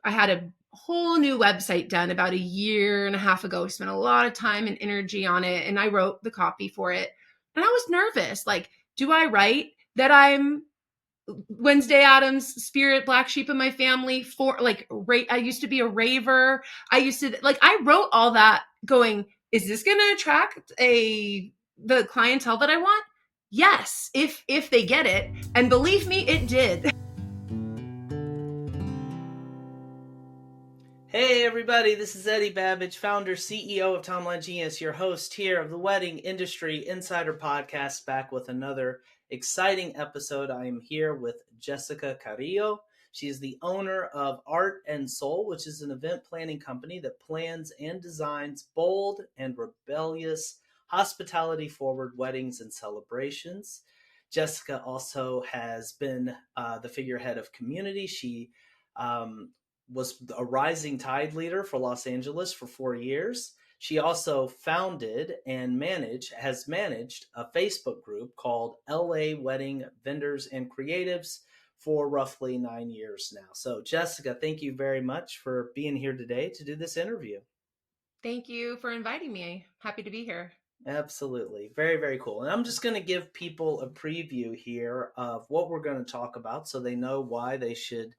I had a whole new website done about a year and a half ago. We spent a lot of time and energy on it, and I wrote the copy for it. And I was nervous. Like, do I write that I'm Wednesday Addams, spirit, black sheep of my family? For like, I used to be a raver. I used to like, I wrote all that going, is this going to attract the clientele that I want? Yes, if they get it. And believe me, it did. Hey everybody, this is Eddie Babbage, founder, CEO of Timeline Genius, your host here of the Wedding Industry Insider Podcast, back with another exciting episode. I am here with Jessica Carrillo. She is the owner of Art and Soul, which is an event planning company that plans and designs bold and rebellious hospitality-forward weddings and celebrations. Jessica also has been the figurehead of community. She was a rising tide leader for Los Angeles for 4 years. She also founded and has managed a Facebook group called LA Wedding Vendors and Creatives for roughly 9 years now. So, Jessica, thank you very much for being here today to do this interview. Thank you for inviting me. Happy to be here. Absolutely. Very, very cool. And I'm just going to give people a preview here of what we're going to talk about so they know why they should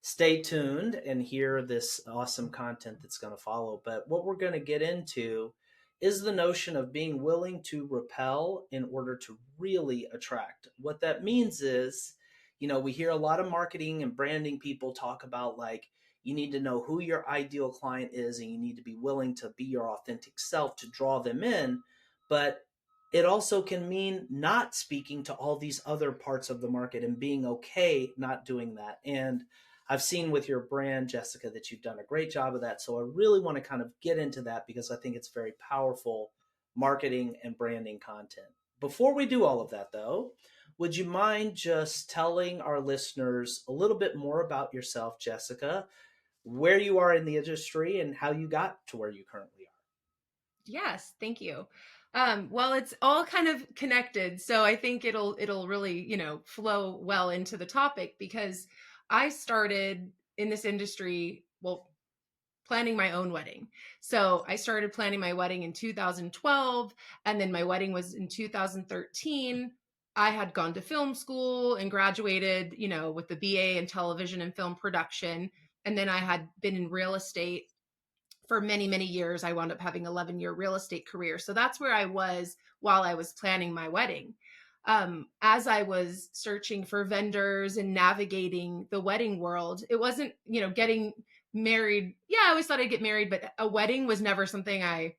stay tuned and hear this awesome content that's going to follow. But what we're going to get into is the notion of being willing to repel in order to really attract. What that means is, we hear a lot of marketing and branding people talk about like, you need to know who your ideal client is and you need to be willing to be your authentic self to draw them in. But it also can mean not speaking to all these other parts of the market and being okay not doing that. And I've seen with your brand, Jessica, that you've done a great job of that. So I really want to kind of get into that because I think it's very powerful marketing and branding content. Before we do all of that, though, would you mind just telling our listeners a little bit more about yourself, Jessica, where you are in the industry and how you got to where you currently are? Yes, thank you. Well, it's all kind of connected, so I think it'll really, flow well into the topic because I started in this industry, well, planning my own wedding. So I started planning my wedding in 2012, and then my wedding was in 2013. I had gone to film school and graduated, with the BA in television and film production, and then I had been in real estate for many, many years. I wound up having 11-year real estate career. So that's where I was while I was planning my wedding. As I was searching for vendors and navigating the wedding world, it wasn't, getting married. Yeah, I always thought I'd get married, but a wedding was never something I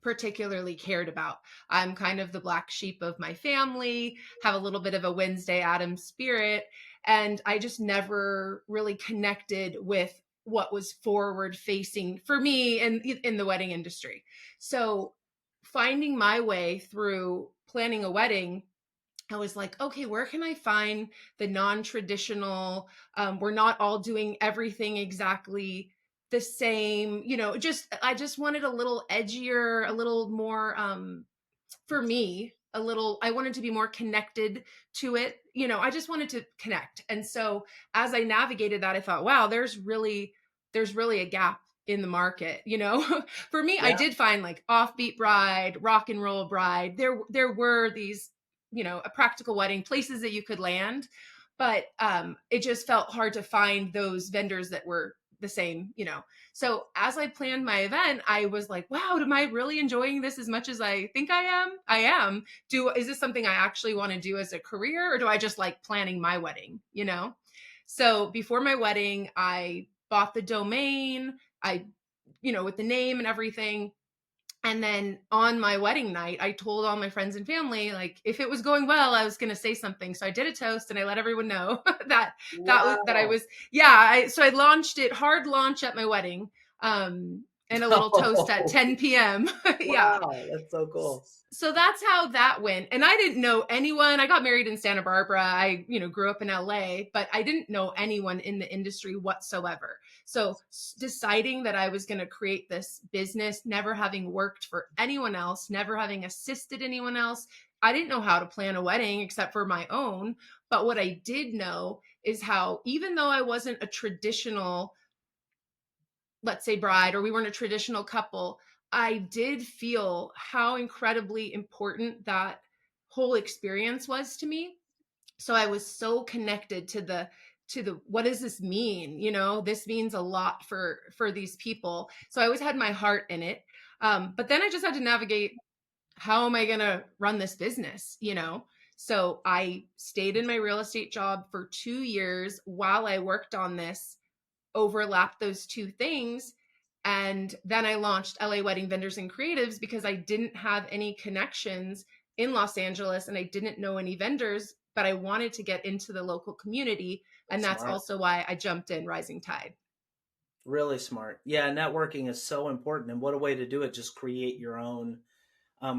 particularly cared about. I'm kind of the black sheep of my family, have a little bit of a Wednesday Addams spirit, and I just never really connected with what was forward facing for me in the wedding industry. So finding my way through planning a wedding, I was like, okay, where can I find the non-traditional? We're not all doing everything exactly the same, I just wanted a little edgier, a little more, for me, I wanted to be more connected to it. I just wanted to connect. And so as I navigated that, I thought, wow, there's really a gap in the market, for me. I Yeah. did find like offbeat bride, rock and roll bride. There were these, a practical wedding places that you could land, but it just felt hard to find those vendors that were the same. So as I planned my event, I was like, wow, am I really enjoying this as much as I think I am? I am. Is this something I actually want to do as a career, or do I just like planning my wedding? So before my wedding, I bought the domain, with the name and everything. And then on my wedding night, I told all my friends and family, like, if it was going well, I was going to say something. So I did a toast and I let everyone know that I Wow. was, yeah. So I launched it, hard launch at my wedding, and a little toast at 10 p.m. Yeah. Wow, that's so cool. So that's how that went. And I didn't know anyone. I got married in Santa Barbara. I, grew up in LA, but I didn't know anyone in the industry whatsoever. So deciding that I was going to create this business, never having worked for anyone else, never having assisted anyone else, I didn't know how to plan a wedding except for my own. But what I did know is how, even though I wasn't a traditional let's say, bride, or we weren't a traditional couple, I did feel how incredibly important that whole experience was to me. So I was so connected to the what does this mean? You know, this means a lot for these people. So I always had my heart in it. But then I just had to navigate, how am I going to run this business, you know? So I stayed in my real estate job for 2 years while I worked on this, overlapped those two things. And then I launched LA Wedding Vendors and Creatives because I didn't have any connections in Los Angeles and I didn't know any vendors, but I wanted to get into the local community. And that's Smart. also why I jumped in Rising Tide. Really smart. Yeah, networking is so important. And what a way to do it. Just create your own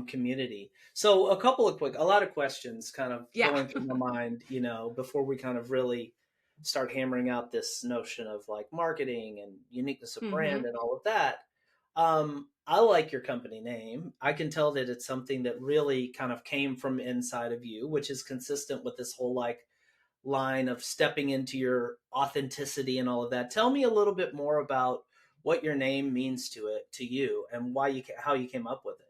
community. So a lot of questions kind of Yeah. going through my mind, before we kind of really start hammering out this notion of like marketing and uniqueness of brand hmm and all of that. I like your company name. I can tell that it's something that really kind of came from inside of you, which is consistent with this whole like line of stepping into your authenticity and all of that. Tell me a little bit more about what your name means to you and how you came up with it.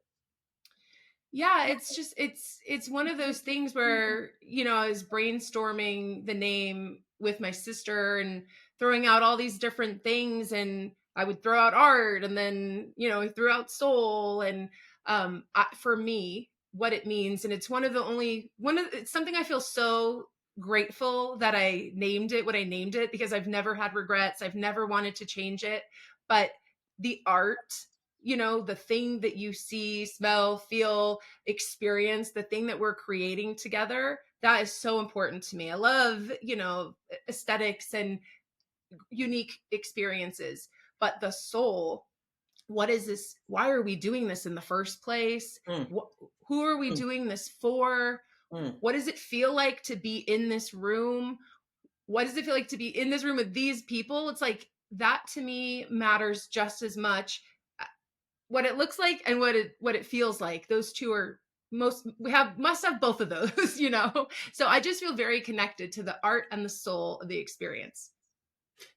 Yeah, it's just it's one of those things where, I was brainstorming the name with my sister and throwing out all these different things, and I would throw out art, and then, I threw out soul. And for me, what it means, and it's it's something I feel so grateful that I named it what I named it, because I've never had regrets. I've never wanted to change it. But the art, the thing that you see, smell, feel, experience, the thing that we're creating together, that is so important to me. I love, aesthetics and unique experiences, but the soul, what is this? Why are we doing this in the first place? Mm, Who are we mm, doing this for? mm. What does it feel like to be in this room? What does it feel like to be in this room with these people? It's like that to me matters just as much. What it looks like and what it feels like, those two are must have both of those. So I just feel very connected to the art and the soul of the experience.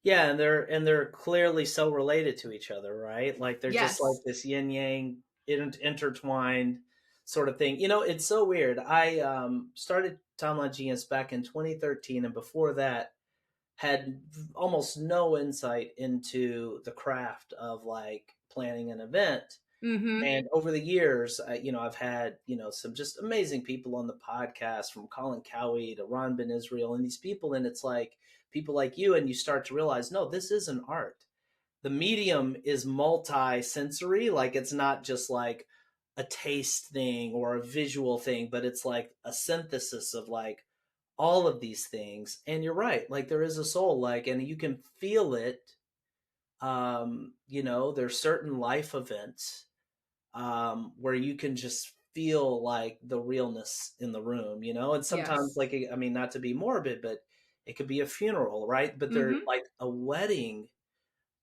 Yeah, and they're clearly so related to each other, right? Like they're just like Yes. this yin yang intertwined sort of thing. It's so weird. I started Timeline Genius back in 2013, and before that had almost no insight into the craft of like planning an event. Mm-hmm. And over the years, I've had, some just amazing people on the podcast, from Colin Cowie to Ron Ben Israel, and these people. And it's like people like you, and you start to realize, no, this is an art. The medium is multi-sensory. Like it's not just like a taste thing or a visual thing, but it's like a synthesis of like all of these things. And you're right. Like there is a soul, like, and you can feel it. There's certain life events where you can just feel like the realness in the room, and sometimes Yes. I mean, not to be morbid, but it could be a funeral, right? But they're Mm-hmm. like a wedding,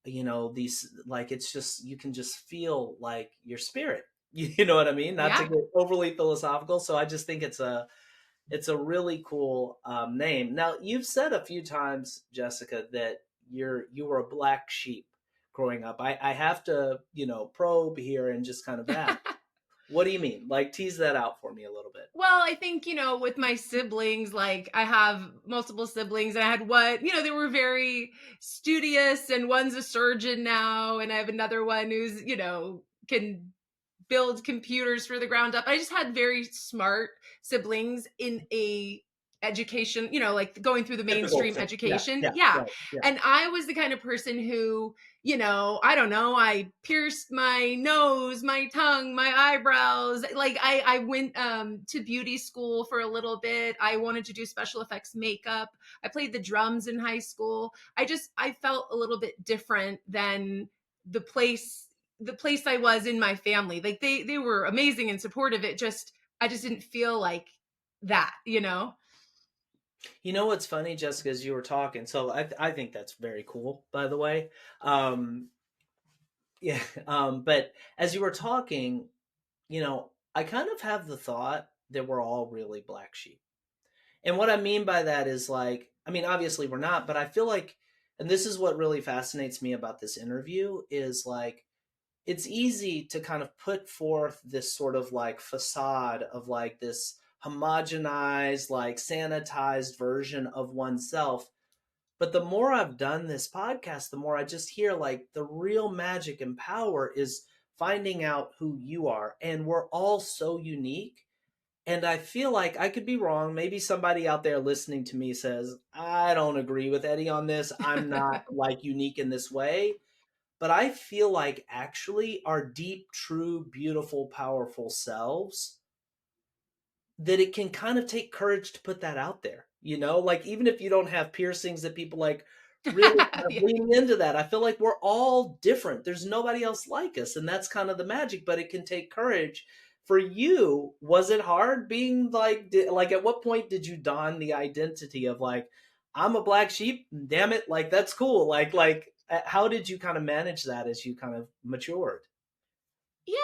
these, like, it's just, you can just feel like your spirit, you know what I mean? Not to Yeah. get overly philosophical. So I just think it's a really cool name. Now, you've said a few times, Jessica, that you were a black sheep growing up. I have to, probe here and just kind of ask, what do you mean? Like, tease that out for me a little bit. Well, I think, with my siblings, like I have multiple siblings, and I had one, they were very studious, and one's a surgeon now, and I have another one who's, can build computers for the ground up. I just had very smart siblings in a education, like going through the Typical mainstream thing. Yeah, education. yeah, Yeah. right, yeah. And I was the kind of person who, I don't know, I pierced my nose, my tongue, my eyebrows. Like I went to beauty school for a little bit. I wanted to do special effects makeup. I played the drums in high school. I felt a little bit different than the place I was in my family. Like they were amazing and supportive. I just didn't feel like that. You know what's funny, Jessica, as you were talking? So I think that's very cool, by the way. Um, yeah, but as you were talking, I kind of have the thought that we're all really black sheep. And what I mean by that is like, I mean, obviously we're not, but I feel like And this is what really fascinates me about this interview is like, it's easy to kind of put forth this sort of like facade of like this homogenized, like sanitized version of oneself. But the more I've done this podcast, the more I just hear like the real magic and power is finding out who you are. And we're all so unique. And I feel like I could be wrong. Maybe somebody out there listening to me says, I don't agree with Eddie on this. I'm not like unique in this way. But I feel like actually our deep, true, beautiful, powerful selves, that it can kind of take courage to put that out there. Like even if you don't have piercings that people like really kind of Yeah. lean into that. I feel like we're all different. There's nobody else like us. And that's kind of the magic, but it can take courage. For you, was it hard being like at what point did you don the identity of like, I'm a black sheep, damn it, like that's cool. How did you kind of manage that as you kind of matured? Yeah,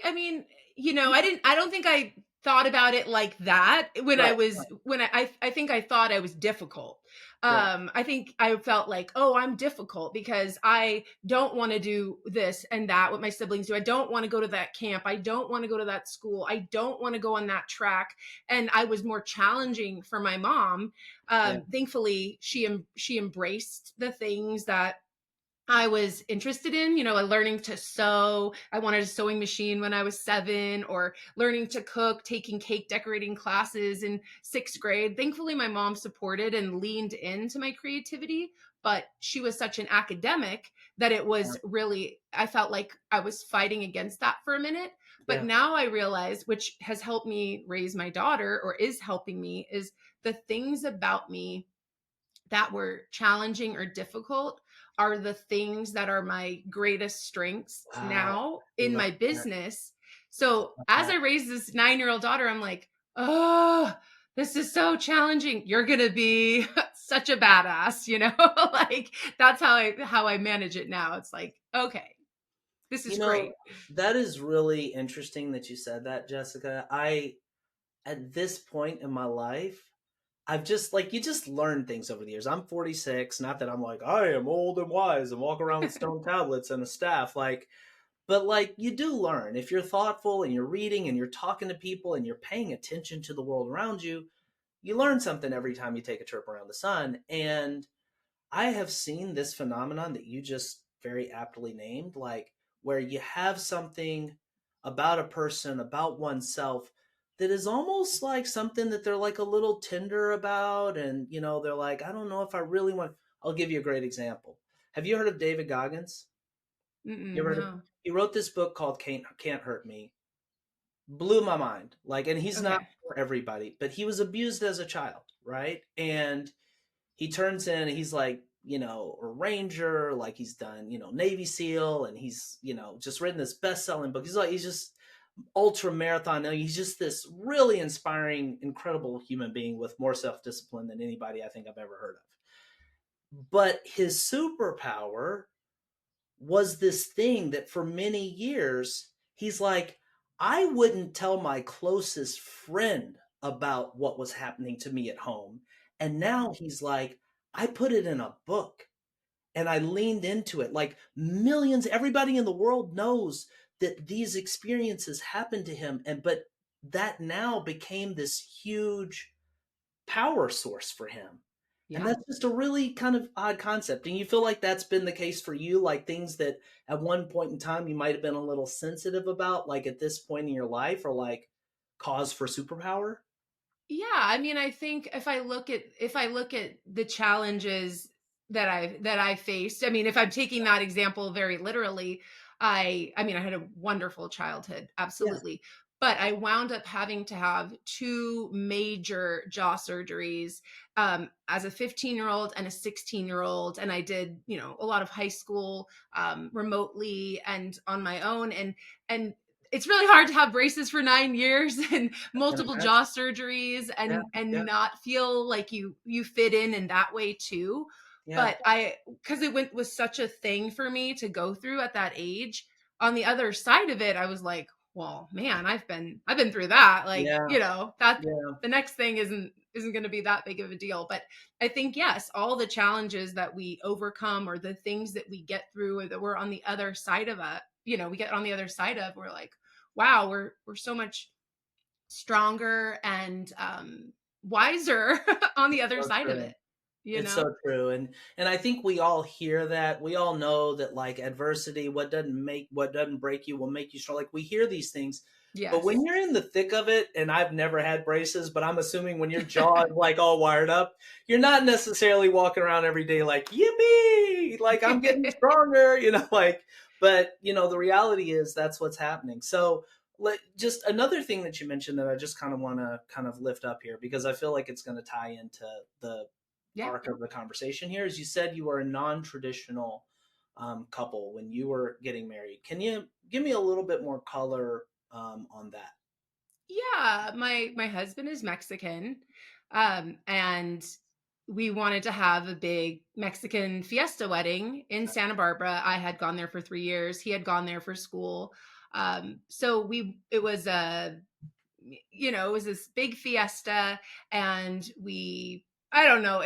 I mean, I don't think I thought about it like that when Right. I think I thought I was difficult. Yeah. I think I felt like, oh, I'm difficult because I don't want to do this and that what my siblings do. I don't want to go to that camp. I don't want to go to that school. I don't want to go on that track. And I was more challenging for my mom. Yeah. Thankfully, she embraced the things that I was interested in, learning to sew. I wanted a sewing machine when I was 7, or learning to cook, taking cake decorating classes in 6th grade. Thankfully, my mom supported and leaned into my creativity, but she was such an academic that it was really, I felt like I was fighting against that for a minute. But Yeah. now I realize, which has helped me raise my daughter, or is helping me, is the things about me that were challenging or difficult are the things that are my greatest strengths Wow. now in Love my that. business. So Love as that. I raise this 9-year-old daughter, I'm like, oh, this is so challenging. You're gonna be such a badass, like that's how I manage it now. It's like, okay, this is You know, great. that is really interesting that you said that, Jessica. At this point in my life, I've just like, you just learn things over the years. I'm 46, not that I'm like, I am old and wise and walk around with stone tablets and a staff. But like, you do learn. If you're thoughtful and you're reading and you're talking to people and you're paying attention to the world around you, you learn something every time you take a trip around the sun. And I have seen this phenomenon that you just very aptly named, like where you have something about a person, about oneself, that is almost like something that they're like a little tender about. And, they're like, I don't know if I really want. I'll give you a great example. Have you heard of David Goggins? You ever heard of? No. He wrote this book called Can't Hurt Me. Blew my mind. Like, and he's not Okay. for everybody, but he was abused as a child, right? And he turns in, he's like, a ranger, like he's done, Navy SEAL, and he's, just written this best-selling book. He's just ultra marathon. He's just this really inspiring, incredible human being with more self-discipline than anybody I think I've ever heard of. But his superpower was this thing that for many years, he's like, I wouldn't tell my closest friend about what was happening to me at home. And now he's like, I put it in a book and I leaned into it. Like millions, everybody in the world knows that these experiences happened to him. But that now became this huge power source for him. And Yeah. that's just a really kind of odd concept. And you feel like that's been the case for you, like things that at one point in time you might have been a little sensitive about, like at this point in your life, or like cause for superpower? Yeah, I mean, I think if I look at the challenges that I faced, I mean, if I'm taking that example very literally, I mean, I had a wonderful childhood, Yeah. absolutely. But I wound up having to have 2 major jaw surgeries as a 15-year-old and a 16-year-old, and I did, a lot of high school remotely and on my own, and it's really hard to have braces for 9 years and I can multiple imagine. jaw surgeries Yeah. and Yeah. not feel like you fit in that way too. Yeah. But because was such a thing for me to go through at that age. On the other side of it, I was like, well, man, I've been through that. Like, Yeah, that yeah, the next thing isn't going to be that big of a deal. But I think, yes, all the challenges that we overcome, or the things that we get through, or that we're on the other side of it, we get on the other side of, we're like, wow, we're so much stronger and wiser on the other so side of true. it, It's so true, and I think we all hear that. We all know that, like, adversity, what doesn't break you will make you strong. Like, we hear these things, but when Yes. you're in the thick of it, and I've never had braces, but I'm assuming when your jaw is like all wired up, you're not necessarily walking around every day like yippee, like I'm getting stronger, like. But the reality is that's what's happening. So just another thing that you mentioned that I just kind of want to kind of lift up here because I feel like it's going to tie into the Yeah. arc of the conversation here is you said you were a non-traditional couple when you were getting married. Can you give me a little bit more color on that? Yeah, my husband is Mexican, and we wanted to have a big Mexican fiesta wedding in Santa Barbara. I had gone there for 3 years. He had gone there for school. So it was it was this big fiesta, and I don't know,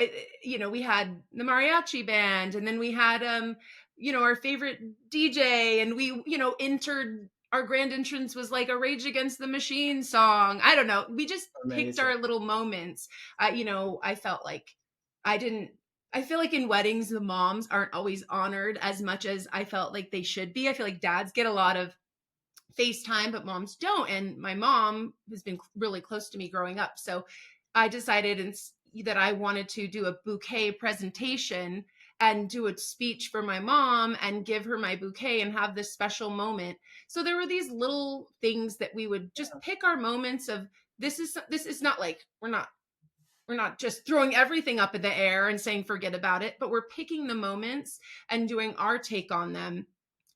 we had the mariachi band, and then we had our favorite DJ, and we entered, our grand entrance was like a Rage Against the Machine song. I don't know, we just picked Amazing. our little moments. I felt like I didn't I feel like in weddings the moms aren't always honored as much as I felt like they should be. I feel like dads get a lot of FaceTime, but moms don't. And my mom has been really close to me growing up. So I decided that I wanted to do a bouquet presentation and do a speech for my mom and give her my bouquet and have this special moment. So there were these little things that we would just pick our moments of. This is not like we're not just throwing everything up in the air and saying forget about it, but we're picking the moments and doing our take on them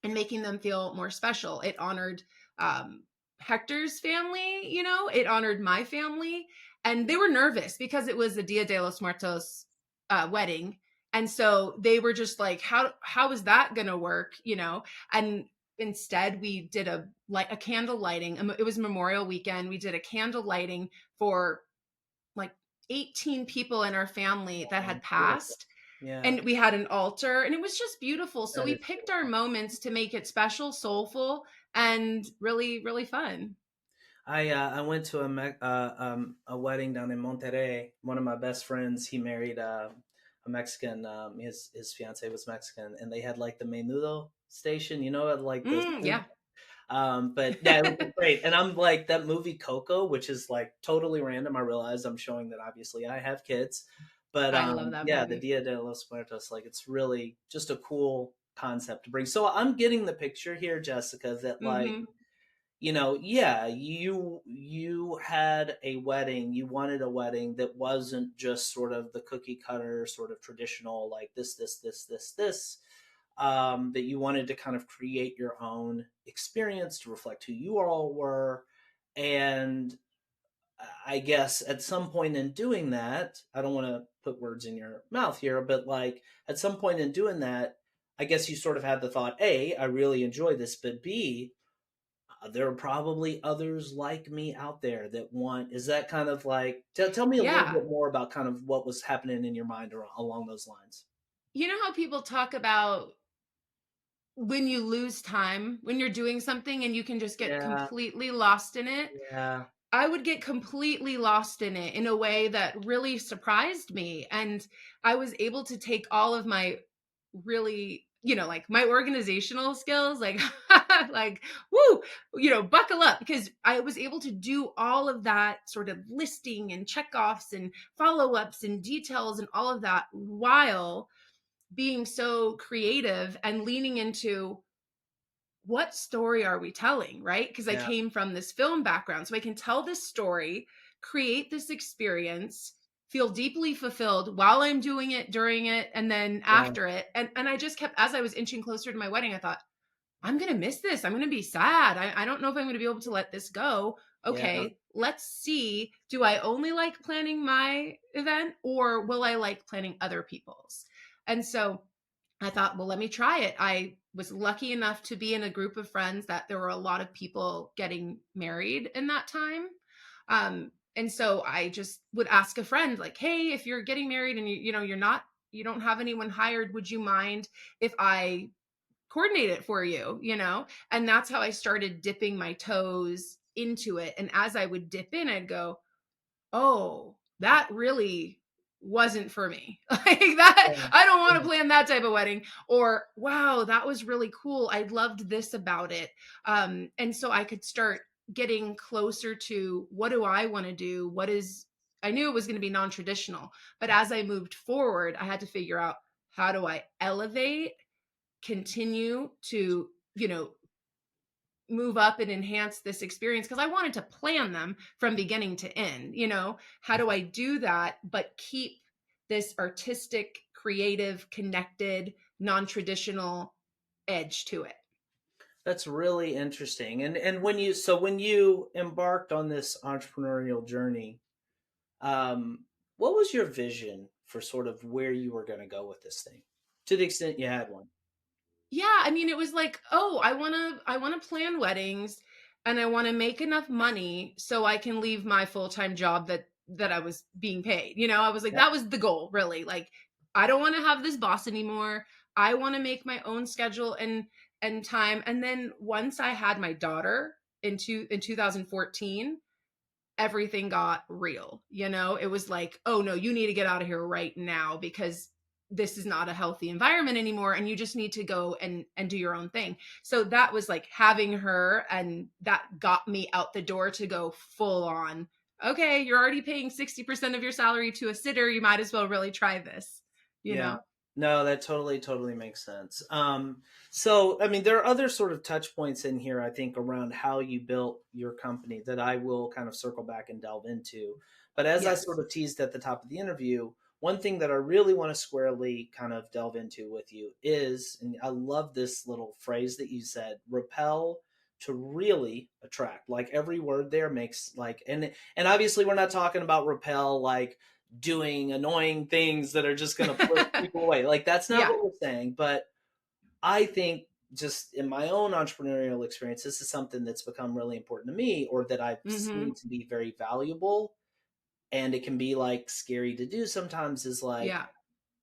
and making them feel more special. It honored um, Hector's family, it honored my family, and they were nervous because it was the Dia de los Muertos wedding, and so they were just like, how is that gonna work, And instead, we did a candle lighting. It was Memorial Weekend. We did a candle lighting for like 18 people in our family that Oh, had beautiful. passed, Yeah, and we had an altar, and it was just beautiful. So that we is picked our beautiful. moments to make it special, soulful, and really really fun. I went to a wedding down in Monterrey. One of my best friends, he married a Mexican. His fiance was Mexican, and they had like the menudo station, like the Yeah. but yeah, it was great. And I'm like that movie Coco, which is like totally random. I realize I'm showing that obviously I have kids, but I love that yeah, the movie. Dia de los Muertos, like it's really just a cool concept to bring. So I'm getting the picture here, Jessica, that like Hmm. yeah, you had a wedding, you wanted a wedding that wasn't just sort of the cookie cutter, sort of traditional, like this, that you wanted to kind of create your own experience to reflect who you all were. And I guess at some point in doing that, I don't want to put words in your mouth here, but like at some point in doing that, I guess you sort of had the thought, A, I really enjoy this, but B, there are probably others like me out there that want. Is that kind of like? Tell me a little Yeah. bit more about kind of what was happening in your mind along those lines. You know how people talk about when you lose time when you're doing something and you can just get Yeah, completely lost in it? yeah, I would get completely lost in it in a way that really surprised me. And I was able to take all of my really, like my organizational skills, like, like, woo, buckle up, because I was able to do all of that sort of listing and checkoffs and follow ups and details and all of that while being so creative and leaning into what story are we telling, right? Because I yeah, came from this film background. So I can tell this story, create this experience, feel deeply fulfilled while I'm doing it, during it, and then yeah, after it. And I just kept, as I was inching closer to my wedding, I thought, I'm going to miss this. I'm going to be sad. I don't know if I'm going to be able to let this go. yeah, Okay, let's see. Do I only like planning my event, or will I like planning other people's? And so I thought, well, let me try it. I was lucky enough to be in a group of friends that there were a lot of people getting married in that time. And so I just would ask a friend, like, hey, if you're getting married and you don't have anyone hired, would you mind if I coordinate it for you, And that's how I started dipping my toes into it. And as I would dip in, I'd go, oh, that really wasn't for me. Like that, Yeah. I don't want Yeah. to plan that type of wedding. Or, wow, that was really cool. I loved this about it. And so I could start getting closer to what do I want to do? I knew it was going to be non traditional, but as I moved forward, I had to figure out how do I elevate, continue to, move up and enhance this experience because I wanted to plan them from beginning to end. How do I do that but keep this artistic, creative, connected, non-traditional edge to it? That's really interesting. And when you embarked on this entrepreneurial journey, um, what was your vision for sort of where you were going to go with this thing, to the extent you had one? Yeah, I mean, it was like, oh, I want to plan weddings and I want to make enough money so I can leave my full-time job that I was being paid. I was like, Yep. that was the goal, really. Like, I don't want to have this boss anymore. I want to make my own schedule and time. And then once I had my daughter in 2014, everything got real. It was like, oh no, you need to get out of here right now because this is not a healthy environment anymore and you just need to go and do your own thing. So that was like having her, and that got me out the door to go full on. Okay, you're already paying 60% of your salary to a sitter, you might as well really try this, you Yeah. know. No, that totally makes sense. So I mean, there are other sort of touch points in here, I think, around how you built your company that I will kind of circle back and delve into. But as I sort Yes. of teased at the top of the interview, one thing that I really want to squarely kind of delve into with you is, and I love this little phrase that you said, repel to really attract. Like every word there makes like, and obviously we're not talking about repel like doing annoying things that are just going to push people away. Like that's not Yeah. what we're saying. But I think just in my own entrepreneurial experience, this is something that's become really important to me, or that I've seen Mhm. to be very valuable. And it can be like scary to do sometimes, is like Yeah.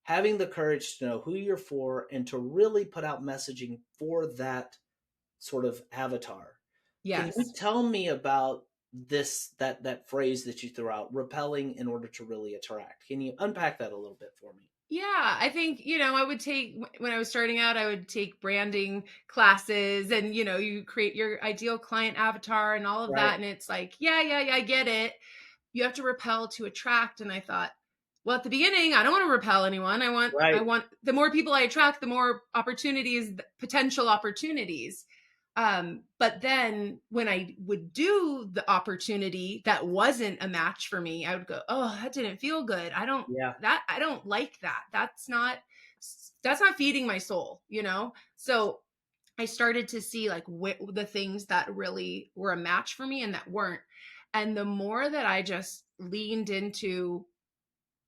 having the courage to know who you're for and to really put out messaging for that sort of avatar. Can you Yes. tell me about that phrase that you threw out, repelling in order to really attract? Can you unpack that a little bit for me? Yeah, I think, I would take, when I was starting out, I would take branding classes and, you create your ideal client avatar and all of Right, that. And it's like, yeah, yeah, yeah, I get it. You have to repel to attract. And I thought, well, at the beginning, I don't want to repel anyone. I right. want the more people I attract, the more opportunities, potential opportunities. But then when I would do the opportunity that wasn't a match for me, I would go, oh, that didn't feel good. Yeah, I don't like that. That's not feeding my soul. So I started to see like the things that really were a match for me and that weren't. And the more that I just leaned into,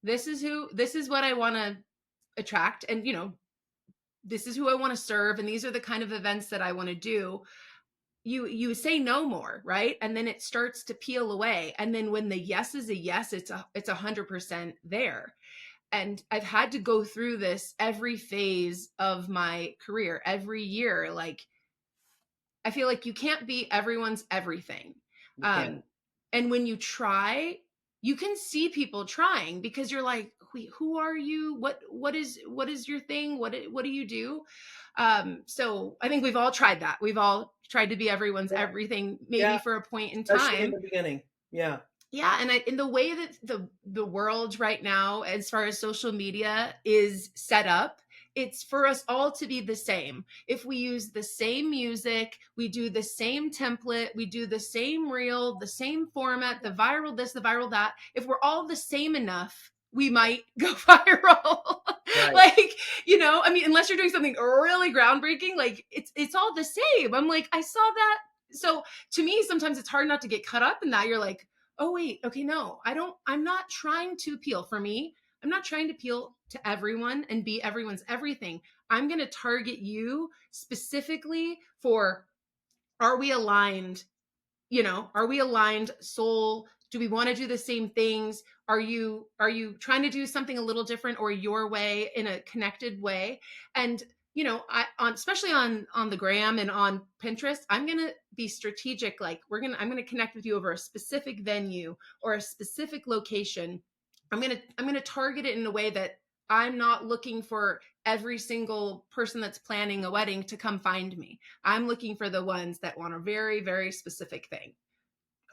this is what I want to attract, and this is who I want to serve, and these are the kind of events that I want to do. You say no more, right? And then it starts to peel away. And then when the yes is a yes, it's 100% there. And I've had to go through this every phase of my career, every year. Like, I feel like you can't be everyone's everything. you can. Um, and when you try, you can see people trying because you're like, wait, who are you? What is your thing? What do you do? So I think we've all tried that. We've all tried to be everyone's Yeah, everything, maybe yeah. for a point in Especially in time. the beginning. Yeah, Yeah, and in the way that the world right now, as far as social media is set up, it's for us all to be the same. If we use the same music, we do the same template, we do the same reel, the same format, the viral this, the viral that. If we're all the same enough, we might go viral. right. Like, I mean, unless you're doing something really groundbreaking, like it's all the same. I'm like, I saw that. So to me, sometimes it's hard not to get caught up in that. You're like, oh wait, okay, no, I'm not trying to appeal. For me, I'm not trying to appeal to everyone and be everyone's everything. I'm going to target you specifically for, are we aligned? Are we aligned soul? Do we want to do the same things? Are you trying to do something a little different or your way, in a connected way? And especially on the gram and on Pinterest, I'm going to be strategic. Like, I'm going to connect with you over a specific venue or a specific location. I'm going to target it in a way that I'm not looking for every single person that's planning a wedding to come find me. I'm looking for the ones that want a very, very specific thing.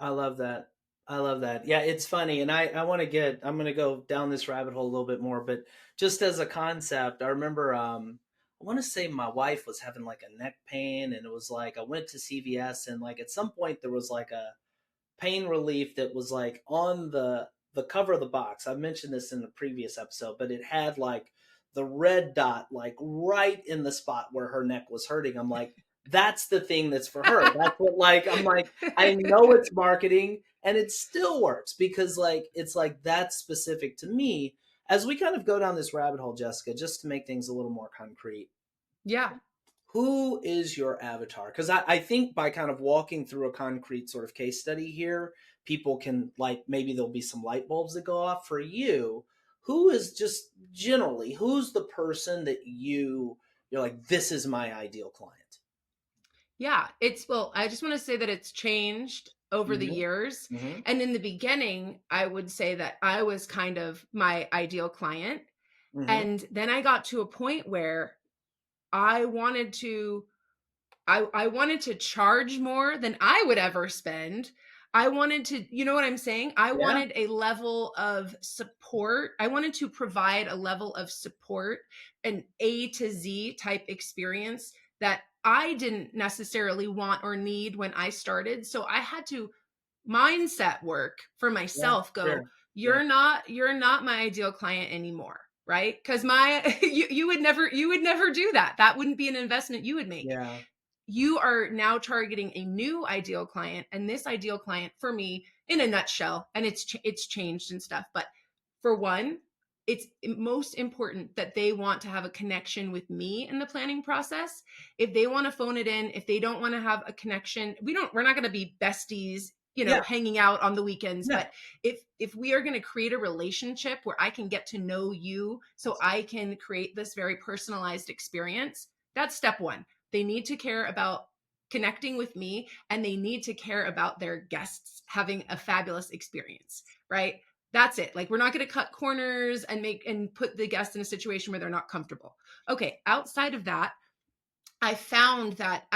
I love that. I love that. Yeah, it's funny. And I want to I'm going to go down this rabbit hole a little bit more, but just as a concept, I remember, I want to say my wife was having like a neck pain, and it was like, I went to CVS, and like at some point there was like a pain relief that was like on the cover of the box. I mentioned this in the previous episode, but it had like the red dot like right in the spot where her neck was hurting. I'm like, that's the thing that's for her. That's what, like, I'm like, I know it's marketing and it still works because like it's like that's specific to me. As we kind of go down this rabbit hole, Jessica, just to make things a little more concrete, Yeah. who is your avatar? Because I think by kind of walking through a concrete sort of case study here, people can, like, maybe there'll be some light bulbs that go off for you. Who is, just generally, who's the person that you're like, this is my ideal client? Yeah. Well, I just want to say that it's changed over the Mm-hmm. years. Mm-hmm. And in the beginning, I would say that I was kind of my ideal client. Mm-hmm. And then I got to a point where I wanted to I wanted to charge more than I would ever spend. I wanted to, you know what I'm saying? I Yeah. wanted a level of support. I wanted to provide a level of support, an A to Z type experience that I didn't necessarily want or need when I started. So I had to mindset work for Yeah. myself. Go, Sure. Yeah. you're not my ideal client anymore, right? Because you would never do that. That wouldn't be an investment you would make. Yeah. You are now targeting a new ideal client, and this ideal client for me, in a nutshell, and it's changed and stuff, but for one, it's most important that they want to have a connection with me in the planning process. If they want to phone it in, if they don't want to have a connection, we're not going to be besties, Yeah. hanging out on the weekends. No. But if we are going to create a relationship where I can get to know you so I can create this very personalized experience, that's step one. They need to care about connecting with me, and they need to care about their guests having a fabulous experience, right? That's it. Like, we're not going to cut corners and put the guest in a situation where they're not comfortable. Okay, outside of that, I found that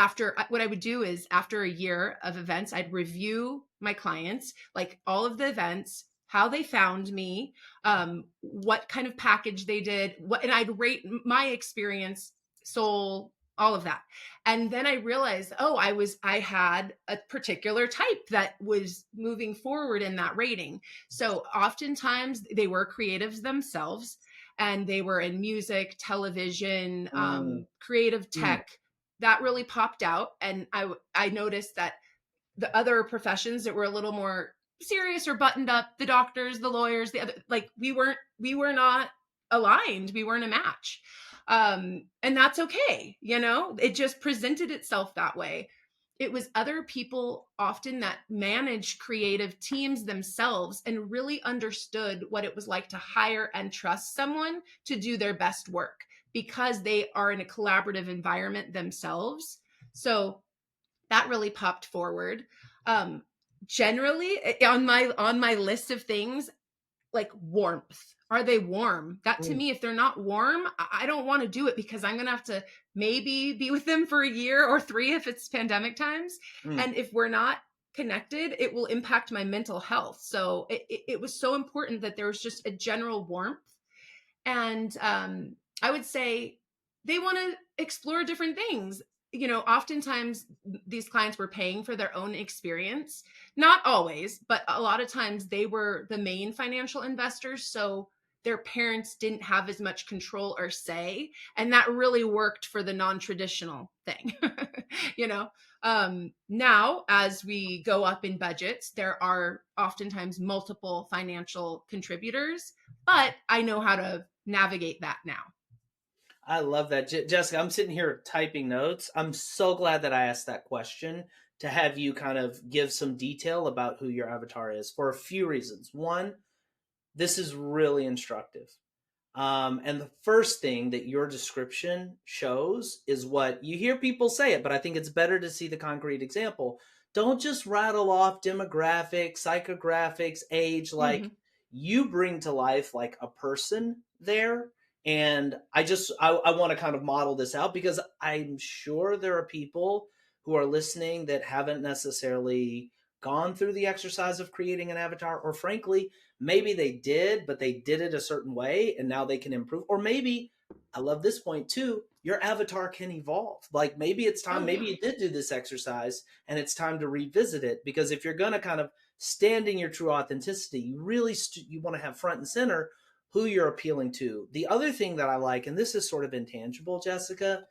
what I would do is, after a year of events, I'd review my clients, like all of the events, how they found me, what kind of package they did, and I'd rate my experience, soul, all of that. And then I realized, I had a particular type that was moving forward in that rating. So oftentimes they were creatives themselves, and they were in music, television, Mm, creative mm, tech. That really popped out, and I noticed that the other professions that were a little more serious or buttoned up, the doctors, the lawyers, the other, like, we were not aligned, we weren't a match. And that's okay, it just presented itself that way. It was other people often that managed creative teams themselves and really understood what it was like to hire and trust someone to do their best work, because they are in a collaborative environment themselves. So that really popped forward. Um, Generally, on my list of things, like warmth. Are they warm? That, to mm, me, if they're not warm, I don't want to do it, because I'm going to have to maybe be with them for a year or three if it's pandemic times. mm. And if we're not connected, it will impact my mental health. So it was so important that there was just a general warmth. And I would say they want to explore different things. Oftentimes these clients were paying for their own experience. Not always, but a lot of times they were the main financial investors. So their parents didn't have as much control or say. And that really worked for the non-traditional thing. you know, Now, as we go up in budgets, there are oftentimes multiple financial contributors. but I know how to navigate that now. I love that. Jessica, I'm sitting here typing notes. I'm so glad that I asked that question to have you kind of give some detail about who your avatar is for a few reasons. One, this is really instructive. And the first thing that your description shows is what you hear people say it, but I think it's better to see the concrete example. Don't just rattle off demographics, psychographics, age, like Mm-hmm. you bring to life like a person there. And I want to kind of model this out because I'm sure there are people who are listening that haven't necessarily gone through the exercise of creating an avatar, or frankly, maybe they did, but they did it a certain way and now they can improve. Or maybe, I love this point too, your avatar can evolve. Like maybe it's time, Oh maybe yeah. you did do this exercise and it's time to revisit it. Because if you're going to kind of stand in your true authenticity, you really you want to have front and center who you're appealing to. The other thing that I like, and this is sort of intangible, Jessica,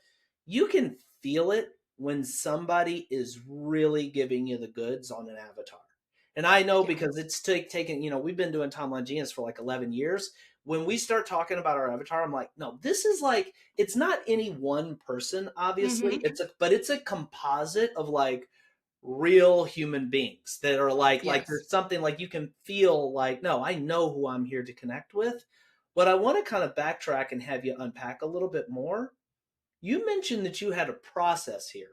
you can feel it when somebody is really giving you the goods on an avatar. And I know Yeah. because it's taken, we've been doing Timeline Genius for like 11 years. When we start talking about our avatar, I'm like, no, this is like, it's not any one person, obviously. Mm-hmm. But it's a composite of like real human beings that are like Yes. there's something like you can feel like, no, I know who I'm here to connect with. But I want to kind of backtrack and have you unpack a little bit more. You mentioned that you had a process here.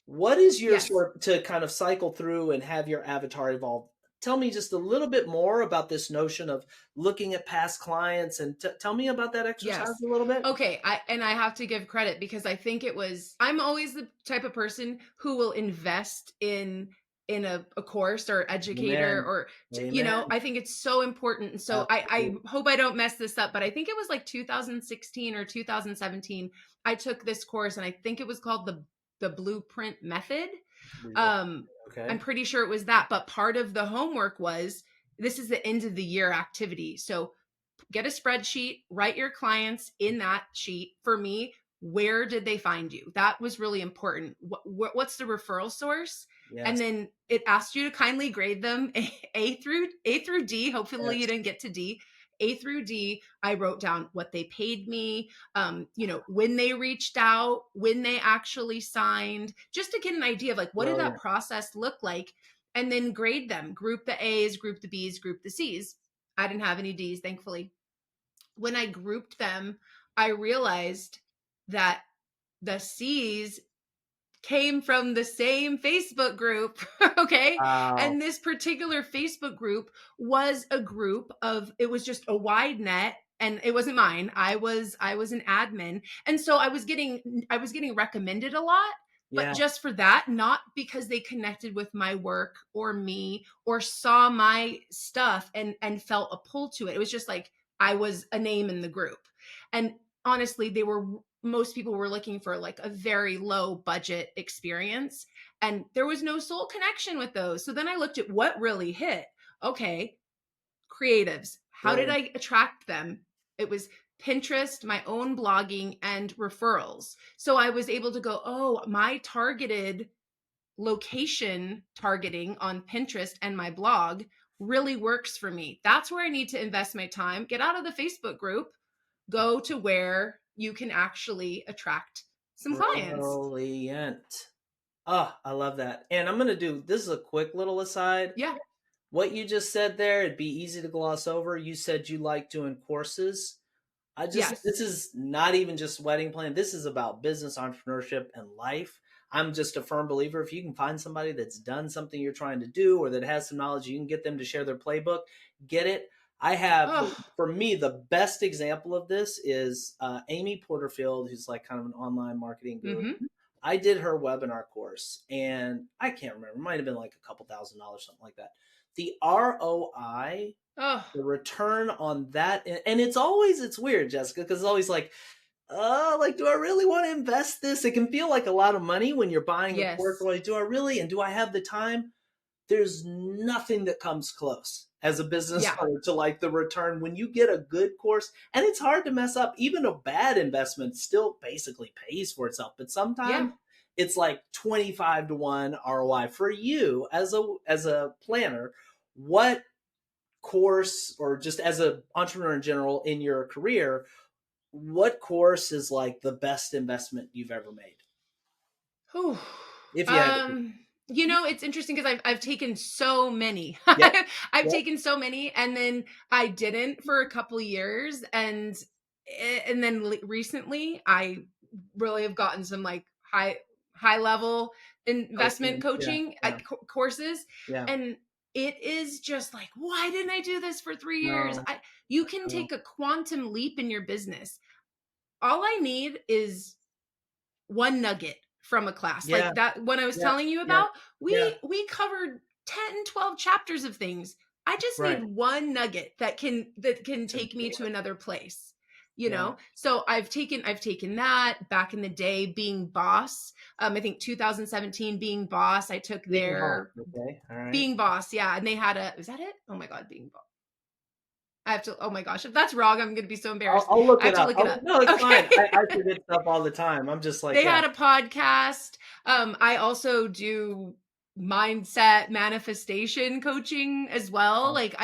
What is your Yes. sort to kind of cycle through and have your avatar evolve? Tell me just a little bit more about this notion of looking at past clients and tell me about that exercise Yes. a little bit. Okay, I have to give credit because I think it was I'm always the type of person who will invest in a course or educator Amen. or Amen. I think it's so important. And so I Absolutely. hope I don't mess this up, but I think it was like 2016 or 2017 I took this course and I think it was called the Blueprint Method. Real. Um I'm Okay. pretty sure it was that, but part of the homework was this is the end of the year activity. So get a spreadsheet, write your clients in that sheet. For me, where did they find you? That was really important. What's the referral source? And Yes. then it asked you to kindly grade them A through D. Hopefully you Yes. didn't get to D. A through D. I wrote down what they paid me, when they reached out, when they actually signed, just to get an idea of like what did that Brilliant. process look like, and then grade them. Group the A's, group the B's, group the C's. I didn't have any D's, thankfully. When I grouped them, I realized that the C's came from the same Facebook group. Okay. Wow. And this particular Facebook group was a group of, it was just a wide net. And it wasn't mine. I was an admin. And so I was getting recommended a lot, but Yeah. just for that, not because they connected with my work or me or saw my stuff and felt a pull to it. It was just like I was a name in the group. And honestly, most people were looking for like a very low budget experience, and there was no soul connection with those. So then I looked at what really hit. Okay, creatives, how did Brilliant. I attract them? It was Pinterest, my own blogging, and referrals. So I was able to go, oh, my targeted location targeting on Pinterest and my blog really works for me. That's where I need to invest my time. Get out of the Facebook group, go to where you can actually attract some clients. Brilliant. Oh, I love that. And I'm going to do this is a quick little aside. Yeah. What you just said there, it'd be easy to gloss over. You said you like doing courses. Yes. This is not even just wedding planning. This is about business, entrepreneurship, and life. I'm just a firm believer. If you can find somebody that's done something you're trying to do or that has some knowledge, you can get them to share their playbook, get it. I have, Oh. for me, the best example of this is Amy Porterfield, who's like kind of an online marketing guru. Mm-hmm. I did her webinar course and I can't remember, it might have been like a couple $1,000s, something like that. The ROI, Oh. the return on that, and it's weird, Jessica, because it's always like, do I really want to invest this? It can feel like a lot of money when you're buying a course. Yes. Like, do I really, and do I have the time? There's nothing that comes close as a business Yeah. owner to like the return when you get a good course. And it's hard to mess up. Even a bad investment still basically pays for itself, but Yeah. sometimes it's like 25 to 1 ROI for you as a planner. What course, or just as an entrepreneur in general in your career, what course is like the best investment you've ever made? Whew. If you had to pick. Um, it's interesting because I've taken so many. Yep. I've Yep. taken so many, and then I didn't for a couple of years, and then recently I really have gotten some like high level investment Coaching. Yeah. coaching Yeah. courses, Yeah. and it is just like, why didn't I do this for 3 years? No. You can No. take a quantum leap in your business. All I need is one nugget from a class Yeah. like that one I was Yeah. telling you Yeah. about. Yeah. We covered 10, 12 chapters of things. I just Right. need one nugget that can To take me to another place, Yeah. so I've taken that back in the day. Being Boss, I think 2017, Being Boss, I took Being boss. their Okay. All right. Being Boss, yeah, and they had a, is that it? Oh my god, Being Boss. I have to, oh my gosh, if that's wrong, I'm gonna be so embarrassed. I'll look I have it to up. look it up. No, it's Okay. fine. I forget stuff all the time. I'm just like, They yeah. had a podcast. I also do mindset manifestation coaching as well. Like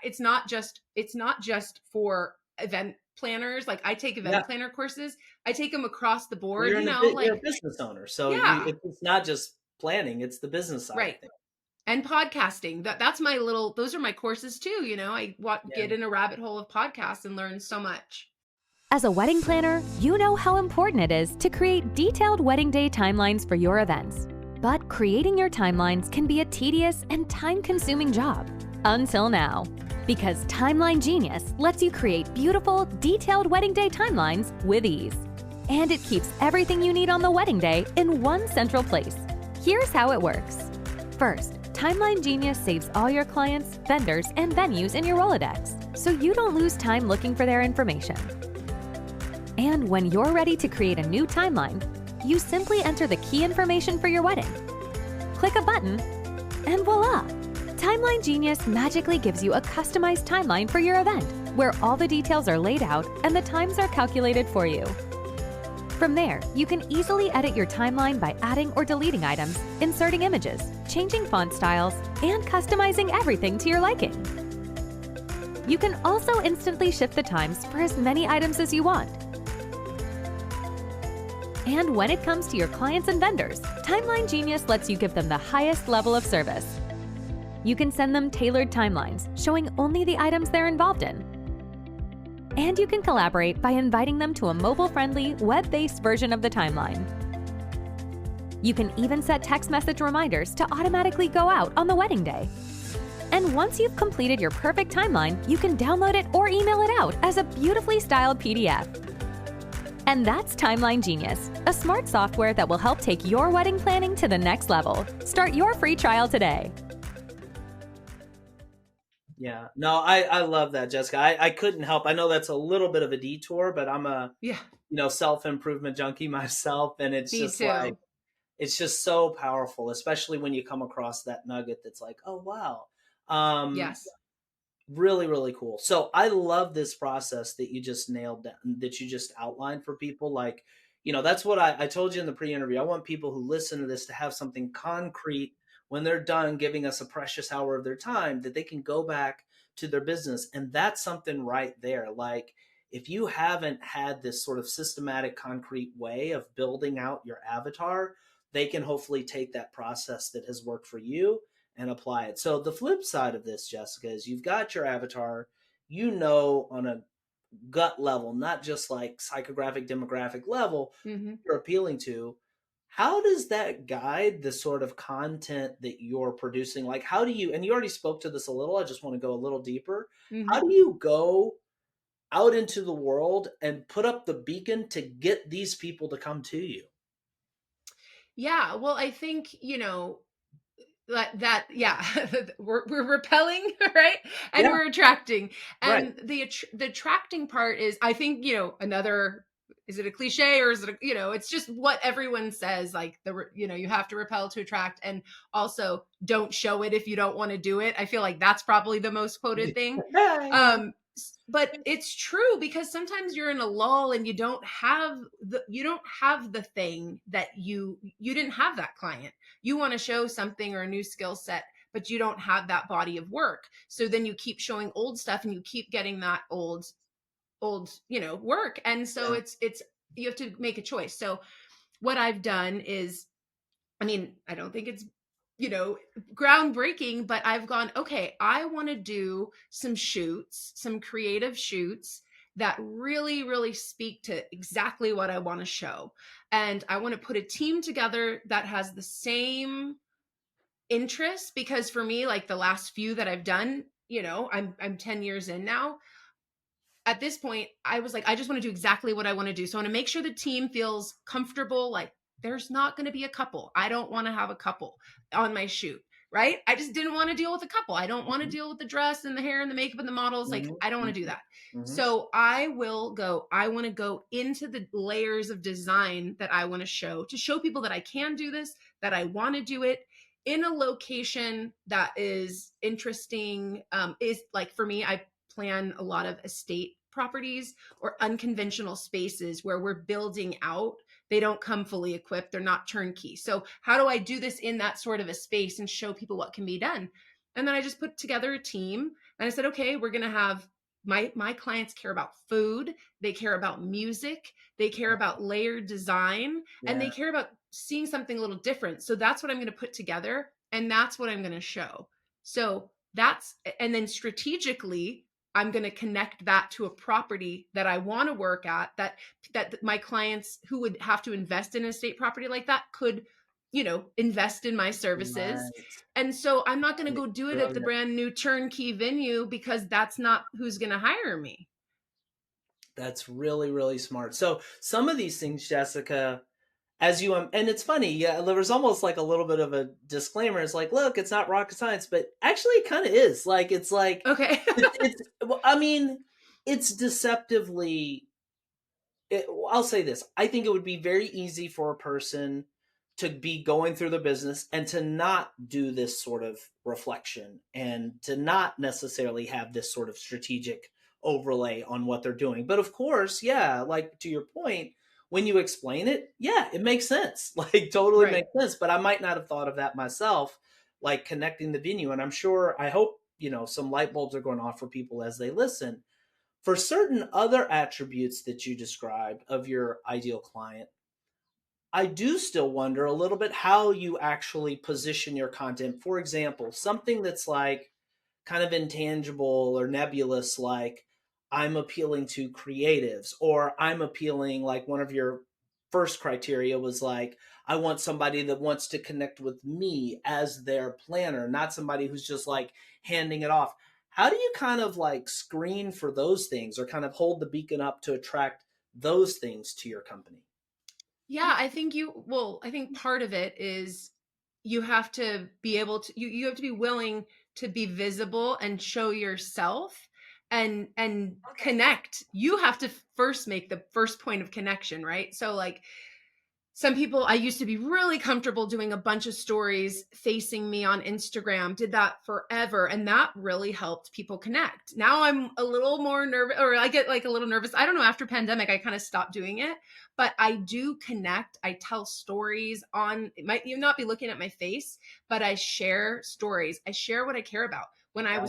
it's not just for event planners. Like I take Yeah. event planner courses. I take them across the Well, board, you're you're a like, business owner, so yeah, it's not just planning; it's the business side of right. things. And podcasting. Those are my courses too, Yeah. get in a rabbit hole of podcasts and learn so much. As a wedding planner, you know how important it is to create detailed wedding day timelines for your events. But creating your timelines can be a tedious and time-consuming job. Until now. Because Timeline Genius lets you create beautiful, detailed wedding day timelines with ease. And it keeps everything you need on the wedding day in one central place. Here's how it works. First, Timeline Genius saves all your clients, vendors, and venues in your Rolodex, so you don't lose time looking for their information. And when you're ready to create a new timeline, you simply enter the key information for your wedding. Click a button, and voila! Timeline Genius magically gives you a customized timeline for your event, where all the details are laid out and the times are calculated for you. From there, you can easily edit your timeline by adding or deleting items, inserting images, changing font styles, and customizing everything to your liking. You can also instantly shift the times for as many items as you want. And when it comes to your clients and vendors, Timeline Genius lets you give them the highest level of service. You can send them tailored timelines, showing only the items they're involved in. And you can collaborate by inviting them to a mobile-friendly, web-based version of the timeline. You can even set text message reminders to automatically go out on the wedding day. And once you've completed your perfect timeline, you can download it or email it out as a beautifully styled PDF. And that's Timeline Genius, a smart software that will help take your wedding planning to the next level. Start your free trial today. Yeah. No, I love that, Jessica. I couldn't help. I know that's a little bit of a detour, but I'm a, Yeah, self-improvement junkie myself. And it's me just like, too. it's just so powerful, especially when you come across that nugget that's like, oh, wow. Um, Yes. Really, really cool. So I love this process that you just nailed down, that you just outlined for people. Like, that's what I told you in the pre-interview. I want people who listen to this to have something concrete when they're done giving us a precious hour of their time that they can go back to their business. And that's something right there. Like, if you haven't had this sort of systematic, concrete way of building out your avatar, they can hopefully take that process that has worked for you and apply it. So the flip side of this, Jessica, is you've got your avatar, on a gut level, not just like psychographic, demographic level Mm-hmm. you're appealing to. How does that guide the sort of content that you're producing? Like, how do you, and you already spoke to this a little, I just want to go a little deeper. Mm-hmm. How do you go out into the world and put up the beacon to get these people to come to you? Yeah. Well, I think, yeah, we're repelling, right, and Yeah, we're attracting, right. and the attracting part is, I think, another, is it a cliche, or is it it's just what everyone says, like, you have to repel to attract, and also don't show it if you don't want to do it. I feel like that's probably the most quoted thing. Yeah. But it's true, because sometimes you're in a lull and you don't have the thing that you didn't have that client. You want to show something or a new skill set, but you don't have that body of work. So then you keep showing old stuff and you keep getting that old, work. And so Yeah. it's, you have to make a choice. So what I've done is, I mean, I don't think it's, groundbreaking, but I've gone, okay, I want to do some shoots, some creative shoots that really, really speak to exactly what I want to show. And I want to put a team together that has the same interests, because for me, like the last few that I've done, I'm 10 years in now. At this point, I was like, I just want to do exactly what I want to do. So I want to make sure the team feels comfortable. Like there's not going to be a couple. I don't want to have a couple on my shoot, right? I just didn't want to deal with a couple. I don't want to deal with the dress and the hair and the makeup and the models. Like I don't want to do that. So I want to go into the layers of design that I want to show people that I can do this, that I want to do it in a location that is interesting. Is like, for me, I plan a lot of estate properties or unconventional spaces where we're building out. They don't come fully equipped. They're not turnkey. So how do I do this in that sort of a space and show people what can be done? And then I just put together a team and I said, okay, we're going to have my clients care about food. They care about music. They care about layered design, and they care about seeing something a little different. So that's what I'm going to put together. And that's what I'm going to show. So and then strategically, I'm going to connect that to a property that I want to work at, that my clients who would have to invest in an estate property like that could, invest in my services. Right. And so I'm not going to go do it at the Brilliant. brand new turnkey venue, because that's not who's going to hire me. That's really, really smart. So some of these things, Jessica, as you and it's funny, yeah, there was almost like a little bit of a disclaimer. It's like, look, it's not rocket science, but actually it kind of is. Like it's like Okay. well, I mean, it's deceptively I'll say this. I think it would be very easy for a person to be going through the business and to not do this sort of reflection and to not necessarily have this sort of strategic overlay on what they're doing. But of course, yeah, like to your point, when you explain it, yeah, it makes sense. Like totally Right. makes sense. But I might not have thought of that myself, like connecting the venue. And I'm sure, I hope, some light bulbs are going off for people as they listen. For certain other attributes that you described of your ideal client, I do still wonder a little bit how you actually position your content. For example, something that's like kind of intangible or nebulous, like I'm appealing to creatives, or I'm appealing, like one of your first criteria was like, I want somebody that wants to connect with me as their planner, not somebody who's just like handing it off. How do you kind of like screen for those things or kind of hold the beacon up to attract those things to your company? Yeah, I think part of it is you have to be able to, you have to be willing to be visible and show yourself and connect. You have to first make the first point of connection, right? So like, some people, I used to be really comfortable doing a bunch of stories facing me on Instagram, did that forever. And that really helped people connect. Now I'm a little more nervous, or I get like a little nervous. I don't know, after pandemic, I kind of stopped doing it, but I do connect. I tell stories it might you not be looking at my face, but I share stories. I share what I care about. When I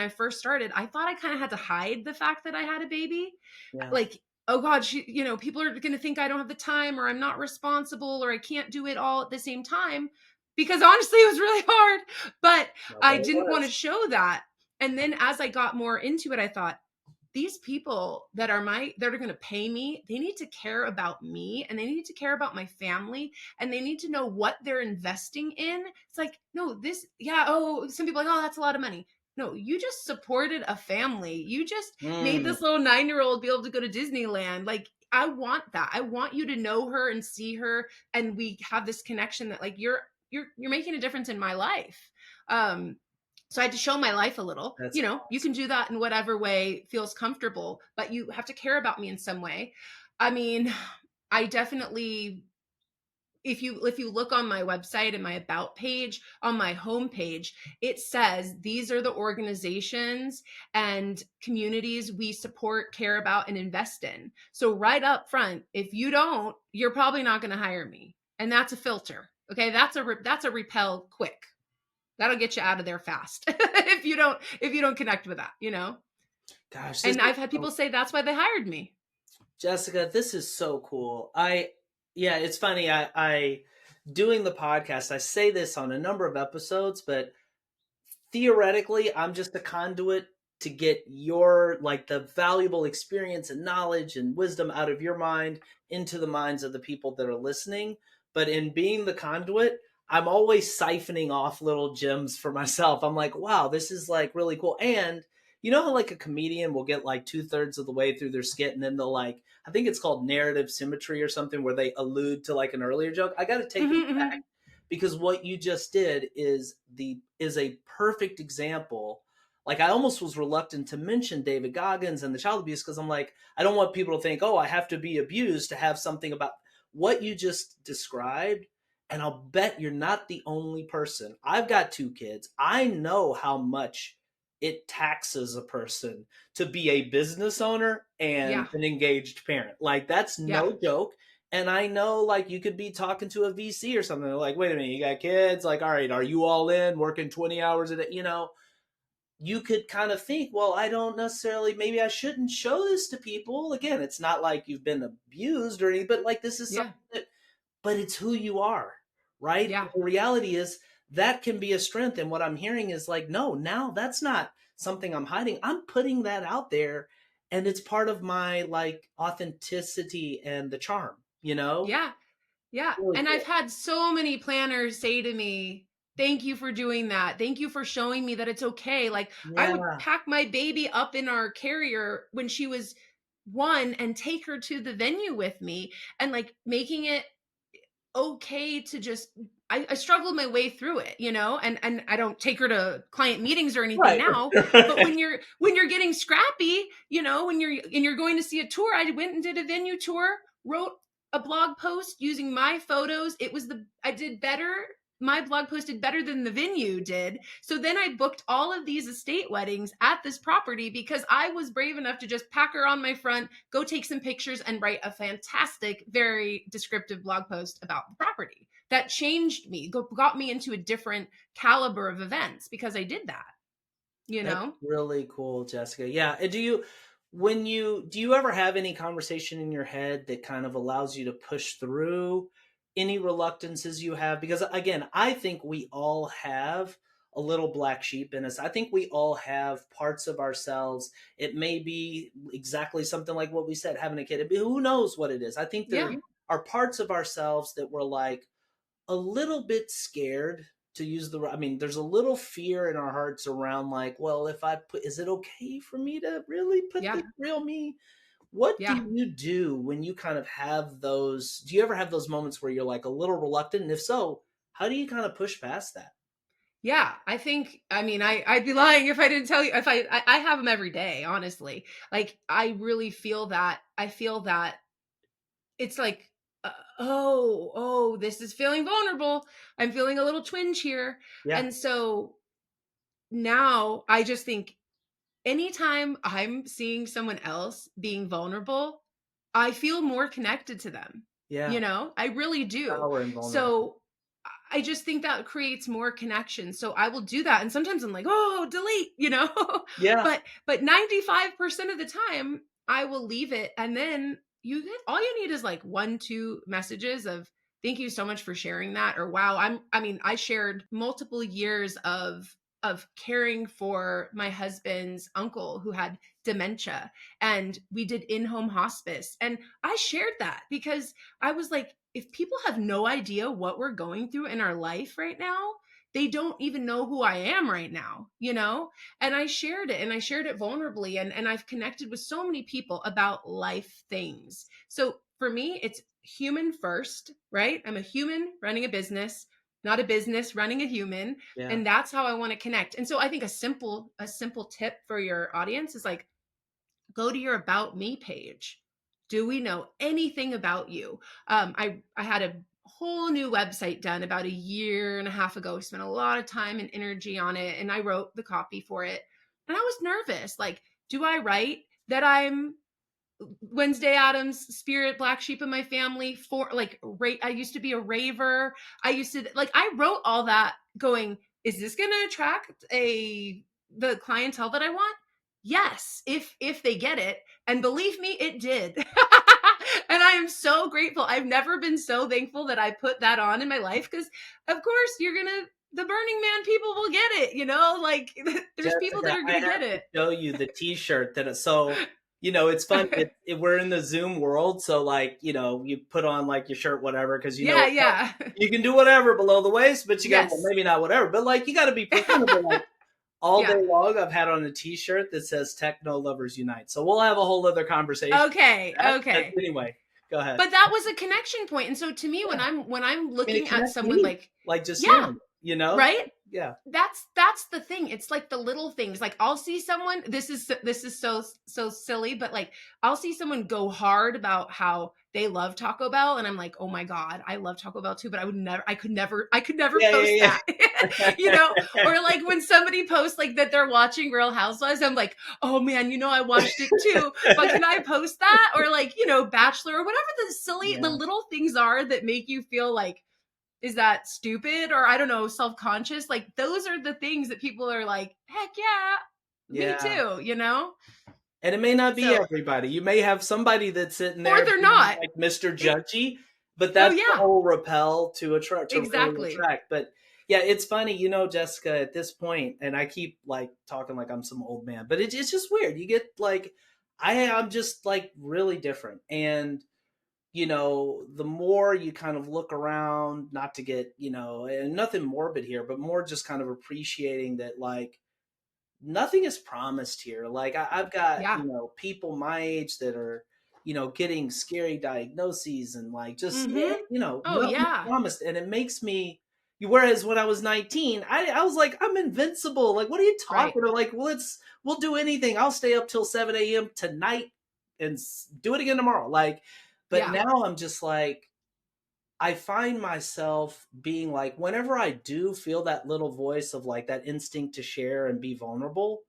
first started, I thought I kind of had to hide the fact that I had a baby. Yeah. Like, oh God, people are going to think I don't have the time, or I'm not responsible, or I can't do it all at the same time, because honestly, it was really hard, but I didn't want to show that. And then as I got more into it, I thought, these people that are going to pay me, they need to care about me, and they need to care about my family, and they need to know what they're investing in. It's like, no, some people are like, oh, that's a lot of money. No, you just supported a family. You just made this little 9-year-old be able to go to Disneyland. Like, I want that. I want you to know her and see her, and we have this connection that like you're making a difference in my life. So I had to show my life a little. That's You can do that in whatever way feels comfortable, but you have to care about me in some way. I mean, I definitely, if you look on my website and my about page, on my homepage, it says these are the organizations and communities we support, care about, and invest in. So right up front, if you don't, you're probably not going to hire me, and that's a filter. Okay, that's a Repel quick. That'll get you out of there fast if you don't connect with that, Gosh, this And is I've had people say that's why they hired me. Jessica, this is so cool. Yeah, it's funny. I doing the podcast, I say this on a number of episodes, but theoretically, I'm just a conduit to get your like the valuable experience and knowledge and wisdom out of your mind into the minds of the people that are listening. But in being the conduit, I'm always siphoning off little gems for myself. I'm like, wow, this is like really cool. And you know how like a comedian will get like 2/3 of the way through their skit and then they'll like, I think it's called narrative symmetry or something where they allude to like an earlier joke. I got to take it back Mhm. because what you just did is a perfect example. Like I almost was reluctant to mention David Goggins and the child abuse because I'm like, I don't want people to think, oh, I have to be abused to have something about what you just described. And I'll bet you're not the only person. I've got 2 kids. I know how much it taxes a person to be a business owner and Yeah. an engaged parent. Like that's Yeah. no joke. And I know like you could be talking to a VC or something like, wait a minute, you got kids? Like, all right, are you all in working 20 hours a day? You could kind of think, well, I don't necessarily, maybe I shouldn't show this to people. Again, it's not like you've been abused or anything, but like this is something Yeah. that, but it's who you are, right? Yeah. The reality is that can be a strength. And what I'm hearing is like, no, now that's not something I'm hiding. I'm putting that out there and it's part of my like authenticity and the charm, you know? Yeah. Yeah. Really And I've cool. had so many planners say to me, thank you for doing that. Thank you for showing me that it's okay. Like I would Yeah. pack my baby up in our carrier when she was 1 and take her to the venue with me and like making it okay to just I struggled my way through it, and I don't take her to client meetings or anything Right. now. But when you're getting scrappy, when you're going to see a tour, I went and did a venue tour, wrote a blog post using my photos. I did better. My blog post did better than the venue did. So then I booked all of these estate weddings at this property because I was brave enough to just pack her on my front, go take some pictures, and write a fantastic, very descriptive blog post about the property that changed me, got me into a different caliber of events because I did that, you That's know? really cool, Jessica. Yeah. And do you ever have any conversation in your head that kind of allows you to push through any reluctances you have? Because again, I think we all have a little black sheep in us. I think we all have parts of ourselves. It may be exactly something like what we said, having a kid. Who knows what it is? I think there Yeah. are parts of ourselves that we're like, a little bit scared to use I mean, there's a little fear in our hearts around like, well, if I put, is it okay for me to really put Yeah. the real me? What do Yeah. you do when you kind of have those? Do you ever have those moments where you're like a little reluctant? And if so, how do you kind of push past that? Yeah, I'd be lying if I didn't tell you. If I have them every day, honestly. Like I really feel that. I feel that it's like, oh, this is feeling vulnerable. I'm feeling a little twinge here. Yeah. And so now I just think anytime I'm seeing someone else being vulnerable, I feel more connected to them. Yeah. I really do. Power and vulnerability. So I just think that creates more connection. So I will do that. And sometimes I'm like, oh, delete. Yeah. But 95% of the time I will leave it. And then all you need is like 1, 2 messages of thank you so much for sharing that. Or wow, I shared multiple years of caring for my husband's uncle who had dementia, and we did in-home hospice, and I shared that because I was like, if people have no idea what we're going through in our life right now, they don't even know who I am right now. And I shared it, and I shared it vulnerably, and I've connected with so many people about life things. So for me, it's human first, right? I'm a human running a business, not a business running a human. Yeah. And that's how I want to connect. And so I think a simple tip for your audience is like, go to your about me page. Do we know anything about you? I had a whole new website done about a year and a half ago. Spent a lot of time and energy on it, and I wrote the copy for it. And I was nervous. Like, do I write that I'm Wednesday Addams, spirit, black sheep of my family? For like, I used to be a raver. I wrote all that going, is this going to attract the clientele that I want? Yes, if they get it. And believe me, it did. And I am so grateful. I've never been so thankful that I put that on in my life, because of course the Burning Man people will get it, like there's people that Jessica, are I going to have get to it. show you the T-shirt that so it's fun. We're in the Zoom world, so like you put on like your shirt, whatever, because Yeah, yeah. you can do whatever below the waist, but you got Yes. maybe not whatever, but like you got to be presentable. Like all Yeah. day long, I've had on a T-shirt that says "Techno Lovers Unite." So we'll have a whole other conversation. Okay. But Okay. anyway, go ahead. But that was a connection point. And so to me, Yeah. when I'm I mean, looking it at connects someone me, like just yeah, hearing, right? Yeah. That's the thing. It's like the little things. Like I'll see someone, this is so silly, but like I'll see someone go hard about how they love Taco Bell, and I'm like, "Oh my god, I love Taco Bell too, but I could never post Yeah. that." Or like when somebody posts like that they're watching Real Housewives, I'm like, "Oh man, I watched it too, but can I post that?" Or like, Bachelor, or whatever the silly the little things are that make you feel like, is that stupid, or I don't know, self-conscious? Like those are the things that people are like, heck yeah, me too. And it may not be So, everybody. You may have somebody that's sitting there or they're being not. like Mr. Judgy, but Oh that's the yeah, whole repel to attract, to really exactly. attract. But yeah, it's funny, Jessica, at this point, and I keep like talking like I'm some old man, but it's just weird. You get like, I'm just like really different. And, the more you kind of look around, not to get, and nothing morbid here, but more just kind of appreciating that like, nothing is promised here. Like I've got, Yeah. people my age that are, getting scary diagnoses and like just, Oh nothing's yeah. promised. And it makes me, whereas when I was 19, I was like, I'm invincible. Like, what are you Right. talking about? Like, we'll do anything. I'll stay up till 7 a.m. tonight and do it again tomorrow. Like, but Yeah. now I'm just like, I find myself being like, whenever I do feel that little voice of like that instinct to share and be vulnerable,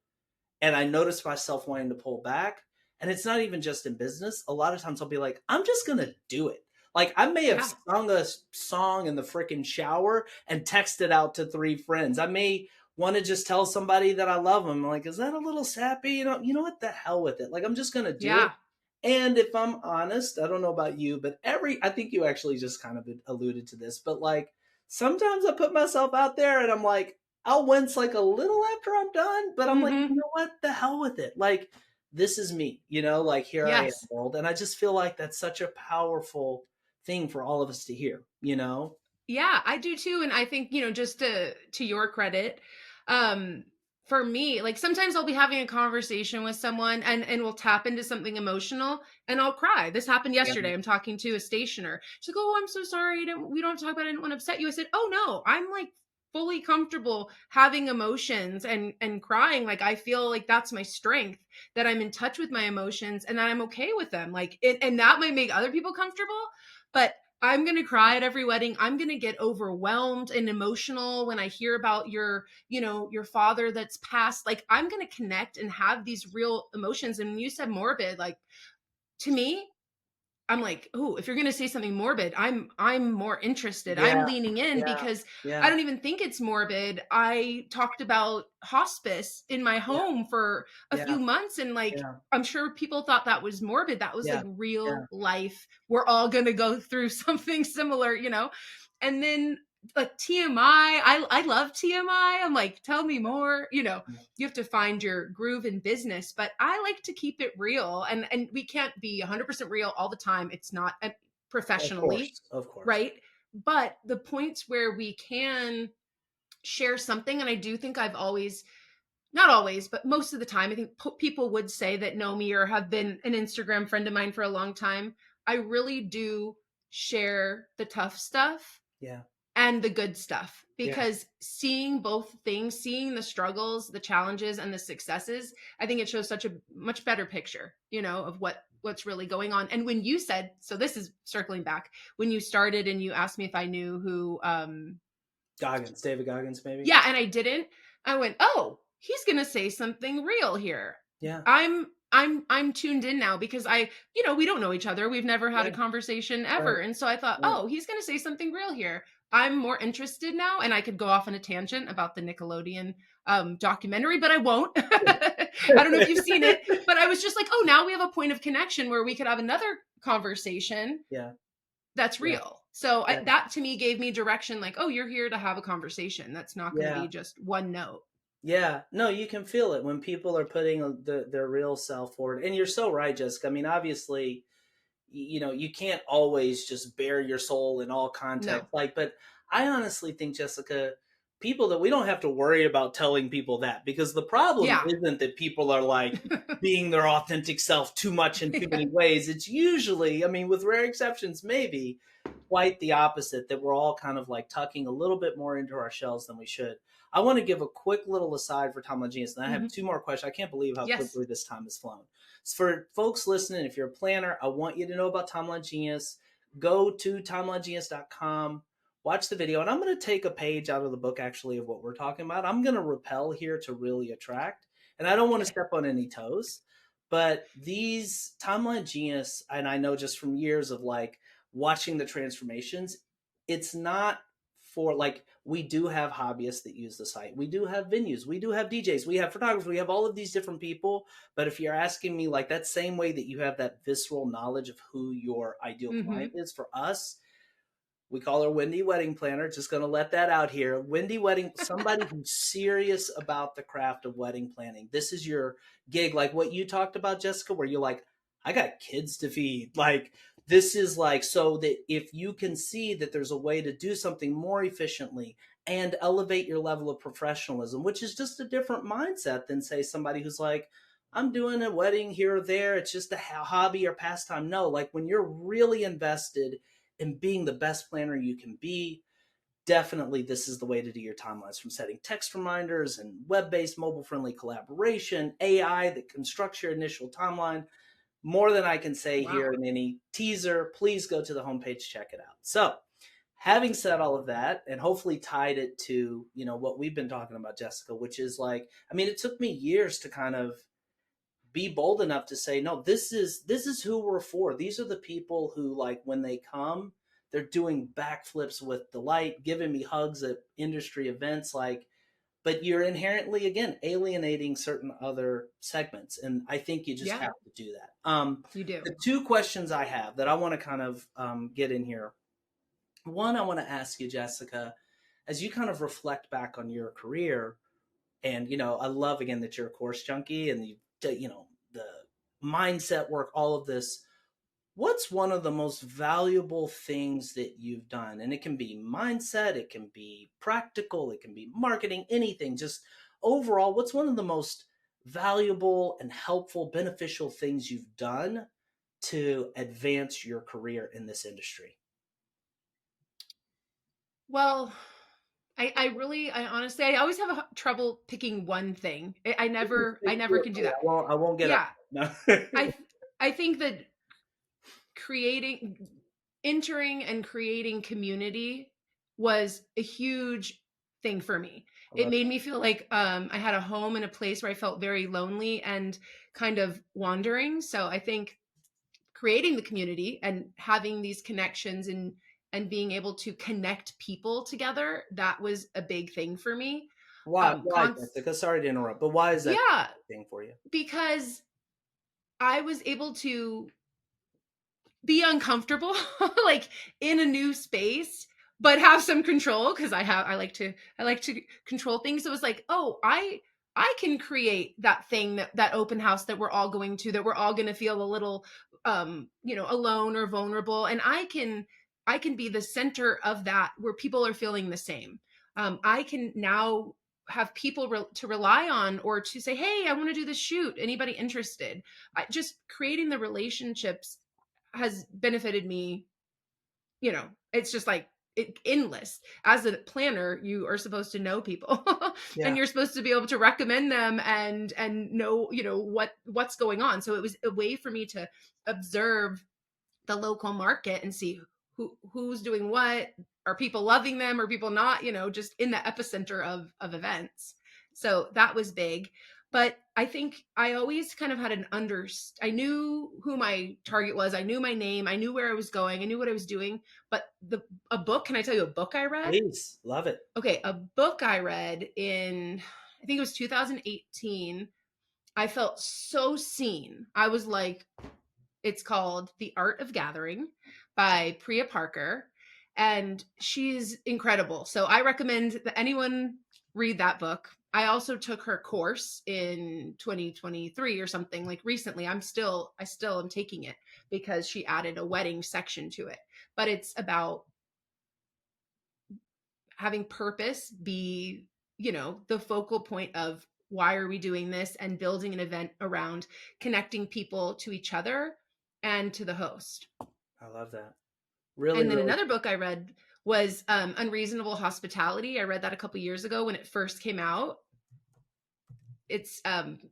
and I notice myself wanting to pull back, and it's not even just in business. A lot of times I'll be like, I'm just going to do it. Like I may have Yeah. sung a song in the freaking shower and texted out to 3 friends. I may want to just tell somebody that I love them. Like, is that a little sappy? You know what, the hell with it. Like, I'm just going to do it. Yeah. And if I'm honest, I don't know about you, but I think you actually just kind of alluded to this, but like sometimes I put myself out there and I'm like, I'll wince like a little after I'm done, but I'm like, you know what, the hell with it. Like, this is me, like here I am, Yes. world. And I just feel like that's such a powerful thing for all of us to hear, Yeah, I do too. And I think, just to your credit, for me, like sometimes I'll be having a conversation with someone and we'll tap into something emotional and I'll cry. This happened yesterday. I'm talking to a stationer. She's like, "Oh, I'm so sorry. We don't have to talk about it. I didn't want to upset you." I said, "Oh no, I'm like fully comfortable having emotions and crying. Like I feel like that's my strength, that I'm in touch with my emotions and that I'm okay with them. Like and that might make other people comfortable, but I'm going to cry at every wedding. I'm going to get overwhelmed and emotional when I hear about your father that's passed. Like I'm going to connect and have these real emotions." And when you said morbid, like to me, I'm like, "Oh, if you're going to say something morbid, I'm more interested. I'm Yeah, leaning in yeah, because I yeah, don't even think it's morbid." I talked about hospice in my yeah, home for a yeah, few months, and like yeah, I'm sure people thought that was morbid. That was yeah, like real life. We're all going to go through something similar. And then like TMI, I love TMI. I'm like, tell me more. yeah. You have to find your groove in business, but I like to keep it real, and we can't be 100% real all the time. It's not Of professionally, course, of course. right? But the points where we can share something, and I do think I've always, not always, but most of the time, I think people would say that know me or have been an Instagram friend of mine for a long time. I really do share the tough stuff Yeah, and the good stuff, yeah, because seeing both things, seeing the struggles, the challenges, and the successes, I think it shows such a much better picture, of what's really going on. And when you said, so this is circling back, when you started and you asked me if I knew who David Goggins, maybe. yeah, and I didn't, I went, "Oh, he's going to say something real here." Yeah, I'm tuned in now, because we don't know each other. We've never had a yeah, conversation ever. right, And so I thought, right. "Oh, he's going to say something real here." I'm more interested now, and I could go off on a tangent about the Nickelodeon documentary, but I won't. I don't know if you've seen it, but I was just like, oh, now we have a point of connection where we could have another conversation Yeah. that's Yeah. real. So Yeah. that to me gave me direction, like, oh, you're here to have a conversation. That's not going to Yeah. be just one note. Yeah, no, you can feel it when people are putting their real self forward. And you're so right, Jessica. I mean, obviously, you can't always just bare your soul in all No. context. Like, but I honestly think, Jessica, people that we don't have to worry about telling people that, because the problem Yeah. isn't that people are like being their authentic self too much in too many ways. It's usually, I mean, with rare exceptions, maybe quite the opposite, that we're all kind of like tucking a little bit more into our shells than we should. I want to give a quick little aside for Timeline Genius, and I have two more questions. I can't believe how Yes. quickly this time has flown. So for folks listening, if you're a planner, I want you to know about Timeline Genius. Go to timelinegenius.com, watch the video, and I'm going to take a page out of the book, actually, of what we're talking about. I'm going to repel here to really attract, and I don't want to step on any toes, but these Timeline Genius, and I know just from years of like watching the transformations, it's not for like, we do have hobbyists that use the site. We do have venues. We do have DJs. We have photographers. We have all of these different people. But if you're asking me, like, that same way that you have that visceral knowledge of who your ideal client is, for us, we call her Wendy Wedding Planner. Just going to let that out here. Wendy Wedding, somebody who's serious about the craft of wedding planning. This is your gig. Like what you talked about, Jessica, where you're like, I got kids to feed. Like, this is like, so that if you can see that there's a way to do something more efficiently and elevate your level of professionalism, which is just a different mindset than, say, somebody who's like, I'm doing a wedding here or there, it's just a hobby or pastime. No, like when you're really invested in being the best planner you can be, definitely this is the way to do your timelines, from setting text reminders and web-based mobile-friendly collaboration, AI that constructs your initial timeline. More than I can say here in any teaser. Please go to the homepage, check it out. So having said all of that, and hopefully tied it to, what we've been talking about, Jessica, which is like, I mean, it took me years to kind of be bold enough to say, no, this is who we're for. These are the people who, like, when they come, they're doing backflips with delight, giving me hugs at industry events, like, but you're inherently, again, alienating certain other segments. And I think you just have to do that. You do. The two questions I have that I want to kind of get in here. One, I want to ask you, Jessica, as you kind of reflect back on your career, and, I love, again, that you're a course junkie and the mindset work, all of this. What's one of the most valuable things that you've done? And it can be mindset, it can be practical, it can be marketing, anything. Just overall, what's one of the most valuable and helpful, beneficial things you've done to advance your career in this industry? Well, I honestly, I always have trouble picking one thing. I never can do that. I won't get up. No. I think that entering and creating community was a huge thing for me. It made me feel like I had a home in a place where I felt very lonely and kind of wandering. So I think creating the community and having these connections and being able to connect people together, that was a big thing for me. Why, Jessica? Sorry to interrupt, but why is that a thing for you? Because I was able to be uncomfortable, like in a new space, but have some control, because I like to control things. So it was like, oh, I can create that thing, that open house that we're all going to, that we're all going to feel a little alone or vulnerable, and I can be the center of that, where people are feeling the same. I can now have people to rely on, or to say, hey, I want to do this shoot, anybody interested? Just creating the relationships has benefited me. It's just like endless. As a planner, you are supposed to know people and you're supposed to be able to recommend them and know, what's going on. So it was a way for me to observe the local market and see who's doing what. Are people loving them? Are people not, just in the epicenter of events? So that was big. But I think I always kind of had I knew who my target was. I knew my name. I knew where I was going. I knew what I was doing. But a book, can I tell you a book I read? Please, love it. Okay, a book I read I think it was 2018. I felt so seen. I was like, it's called The Art of Gathering by Priya Parker, and she's incredible. So I recommend that anyone read that book. I also took her course in 2023 or something, like recently. I still am taking it because she added a wedding section to it. But it's about having purpose be, the focal point of why are we doing this, and building an event around connecting people to each other and to the host. I love that. Really, And then really. another book I read was Unreasonable Hospitality. I read that a couple years ago when it first came out. It's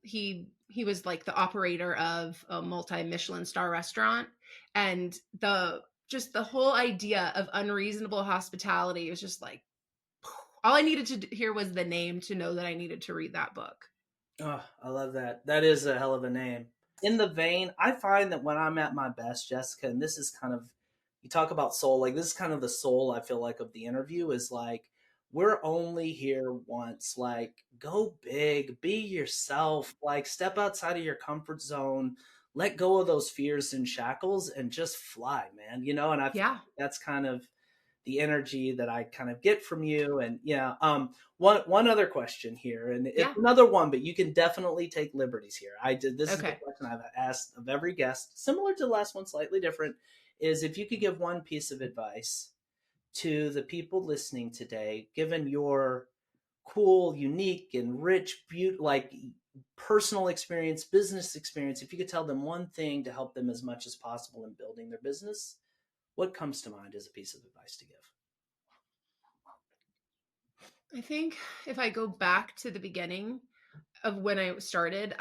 he was like the operator of a multi-Michelin star restaurant, and the whole idea of unreasonable hospitality was just like, all I needed to hear was the name to know that I needed to read that book. Oh, I love that. That is a hell of a name. In the vein, I find that when I'm at my best, Jessica, and this is kind of, you talk about soul, like this is kind of the soul I feel like of the interview is like, we're only here once. Like, go big, be yourself, like step outside of your comfort zone, let go of those fears and shackles and just fly, man. And I feel Yeah. like that's kind of the energy that I kind of get from you. And yeah, one other question here, and it's another one, but you can definitely take liberties here. This is the question I've asked of every guest, similar to the last one, slightly different, is if you could give one piece of advice to the people listening today, given your cool, unique, and rich, like personal experience, business experience, if you could tell them one thing to help them as much as possible in building their business, what comes to mind as a piece of advice to give? I think if I go back to the beginning of when I started,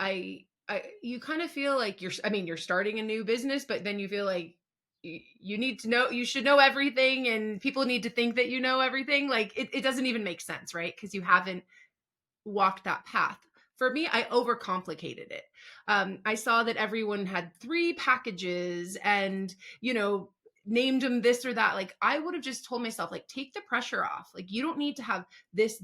you kind of feel like you're starting a new business, but then you feel like you need to know, you should know everything, and people need to think that you know everything. Like it doesn't even make sense, right? Because you haven't walked that path. For me, I overcomplicated it. I saw that everyone had 3 packages and, named them this or that. Like I would have just told myself, like, take the pressure off. Like you don't need to have this.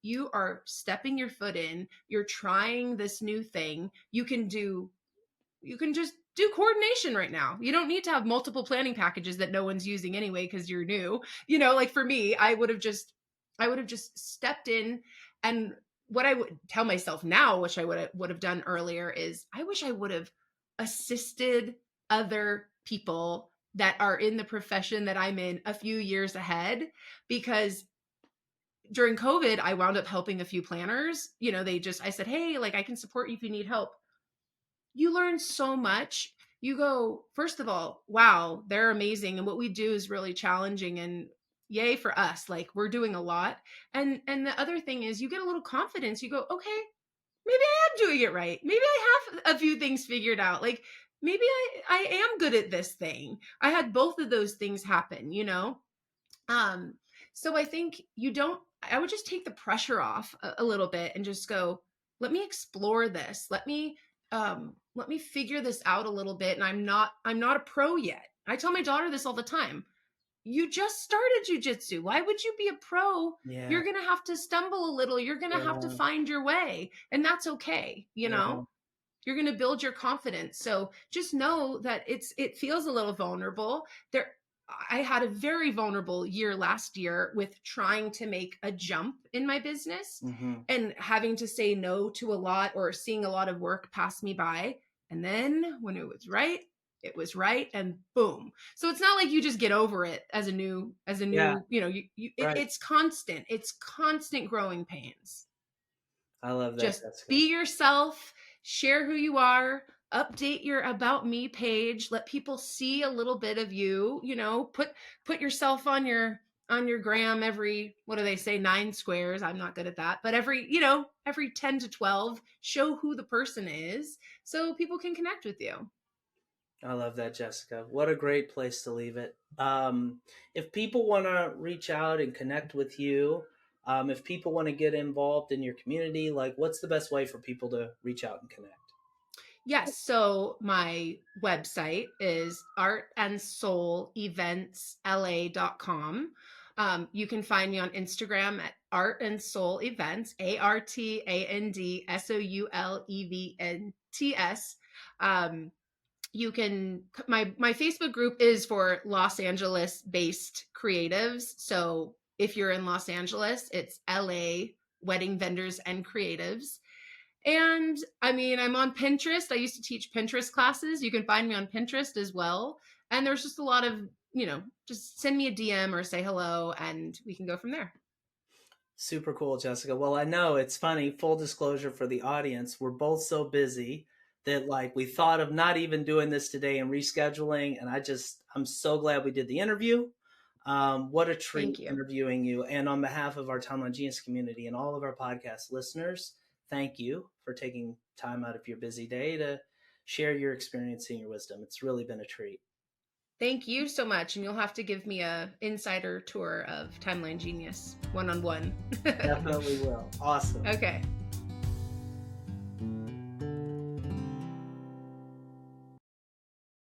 You are stepping your foot in. You're trying this new thing. You can just do coordination right now. You don't need to have multiple planning packages that no one's using anyway because you're new. Like for me, I would have just stepped in. And what I would tell myself now, which I would have done earlier, is I wish I would have assisted other people that are in the profession that I'm in a few years ahead, because during COVID, I wound up helping a few planners. I said, hey, like I can support you if you need help. You learn so much. You go, first of all, wow, they're amazing. And what we do is really challenging, and yay for us. Like we're doing a lot. And the other thing is you get a little confidence. You go, okay, maybe I am doing it right. Maybe I have a few things figured out. Like maybe I am good at this thing. I had both of those things happen, So I think I would just take the pressure off a little bit and just go, let me explore this. Let me figure this out a little bit. And I'm not a pro yet. I tell my daughter this all the time. You just started jujitsu. Why would you be a pro? Yeah. You're going to have to stumble a little. You're going to have to find your way. And that's okay. You're going to build your confidence. So just know that it feels a little vulnerable. I had a very vulnerable year last year with trying to make a jump in my business and having to say no to a lot, or seeing a lot of work pass me by. And then when it was right, and boom. So it's not like you just get over it as a new, it's constant. It's constant growing pains. I love that. Just be yourself, share who you are, update your About Me page, let people see a little bit of you, put yourself on your gram every, what do they say, 9 squares. I'm not good at that, but every 10 to 12, show who the person is so people can connect with you. I love that, Jessica. What a great place to leave it. If people want to reach out and connect with you, If people want to get involved in your community, like what's the best way for people to reach out and connect? Yes. So my website is artandsoulEventsLA.com. You can find me on Instagram at Art and Soul Events, ArtandSoulEvents. You can, my Facebook group is for Los Angeles based creatives. So if you're in Los Angeles, it's LA Wedding Vendors and Creatives. And I mean, I'm on Pinterest. I used to teach Pinterest classes. You can find me on Pinterest as well. And there's just a lot of, just send me a DM or say hello and we can go from there. Super cool, Jessica. Well, I know it's funny, full disclosure for the audience, we're both so busy that like we thought of not even doing this today and rescheduling. And I'm so glad we did the interview. What a treat interviewing you. And on behalf of our Timeline Genius community and all of our podcast listeners, thank you for taking time out of your busy day to share your experience and your wisdom. It's really been a treat. Thank you so much. And you'll have to give me a insider tour of Timeline Genius one-on-one. Definitely will. Awesome. Okay.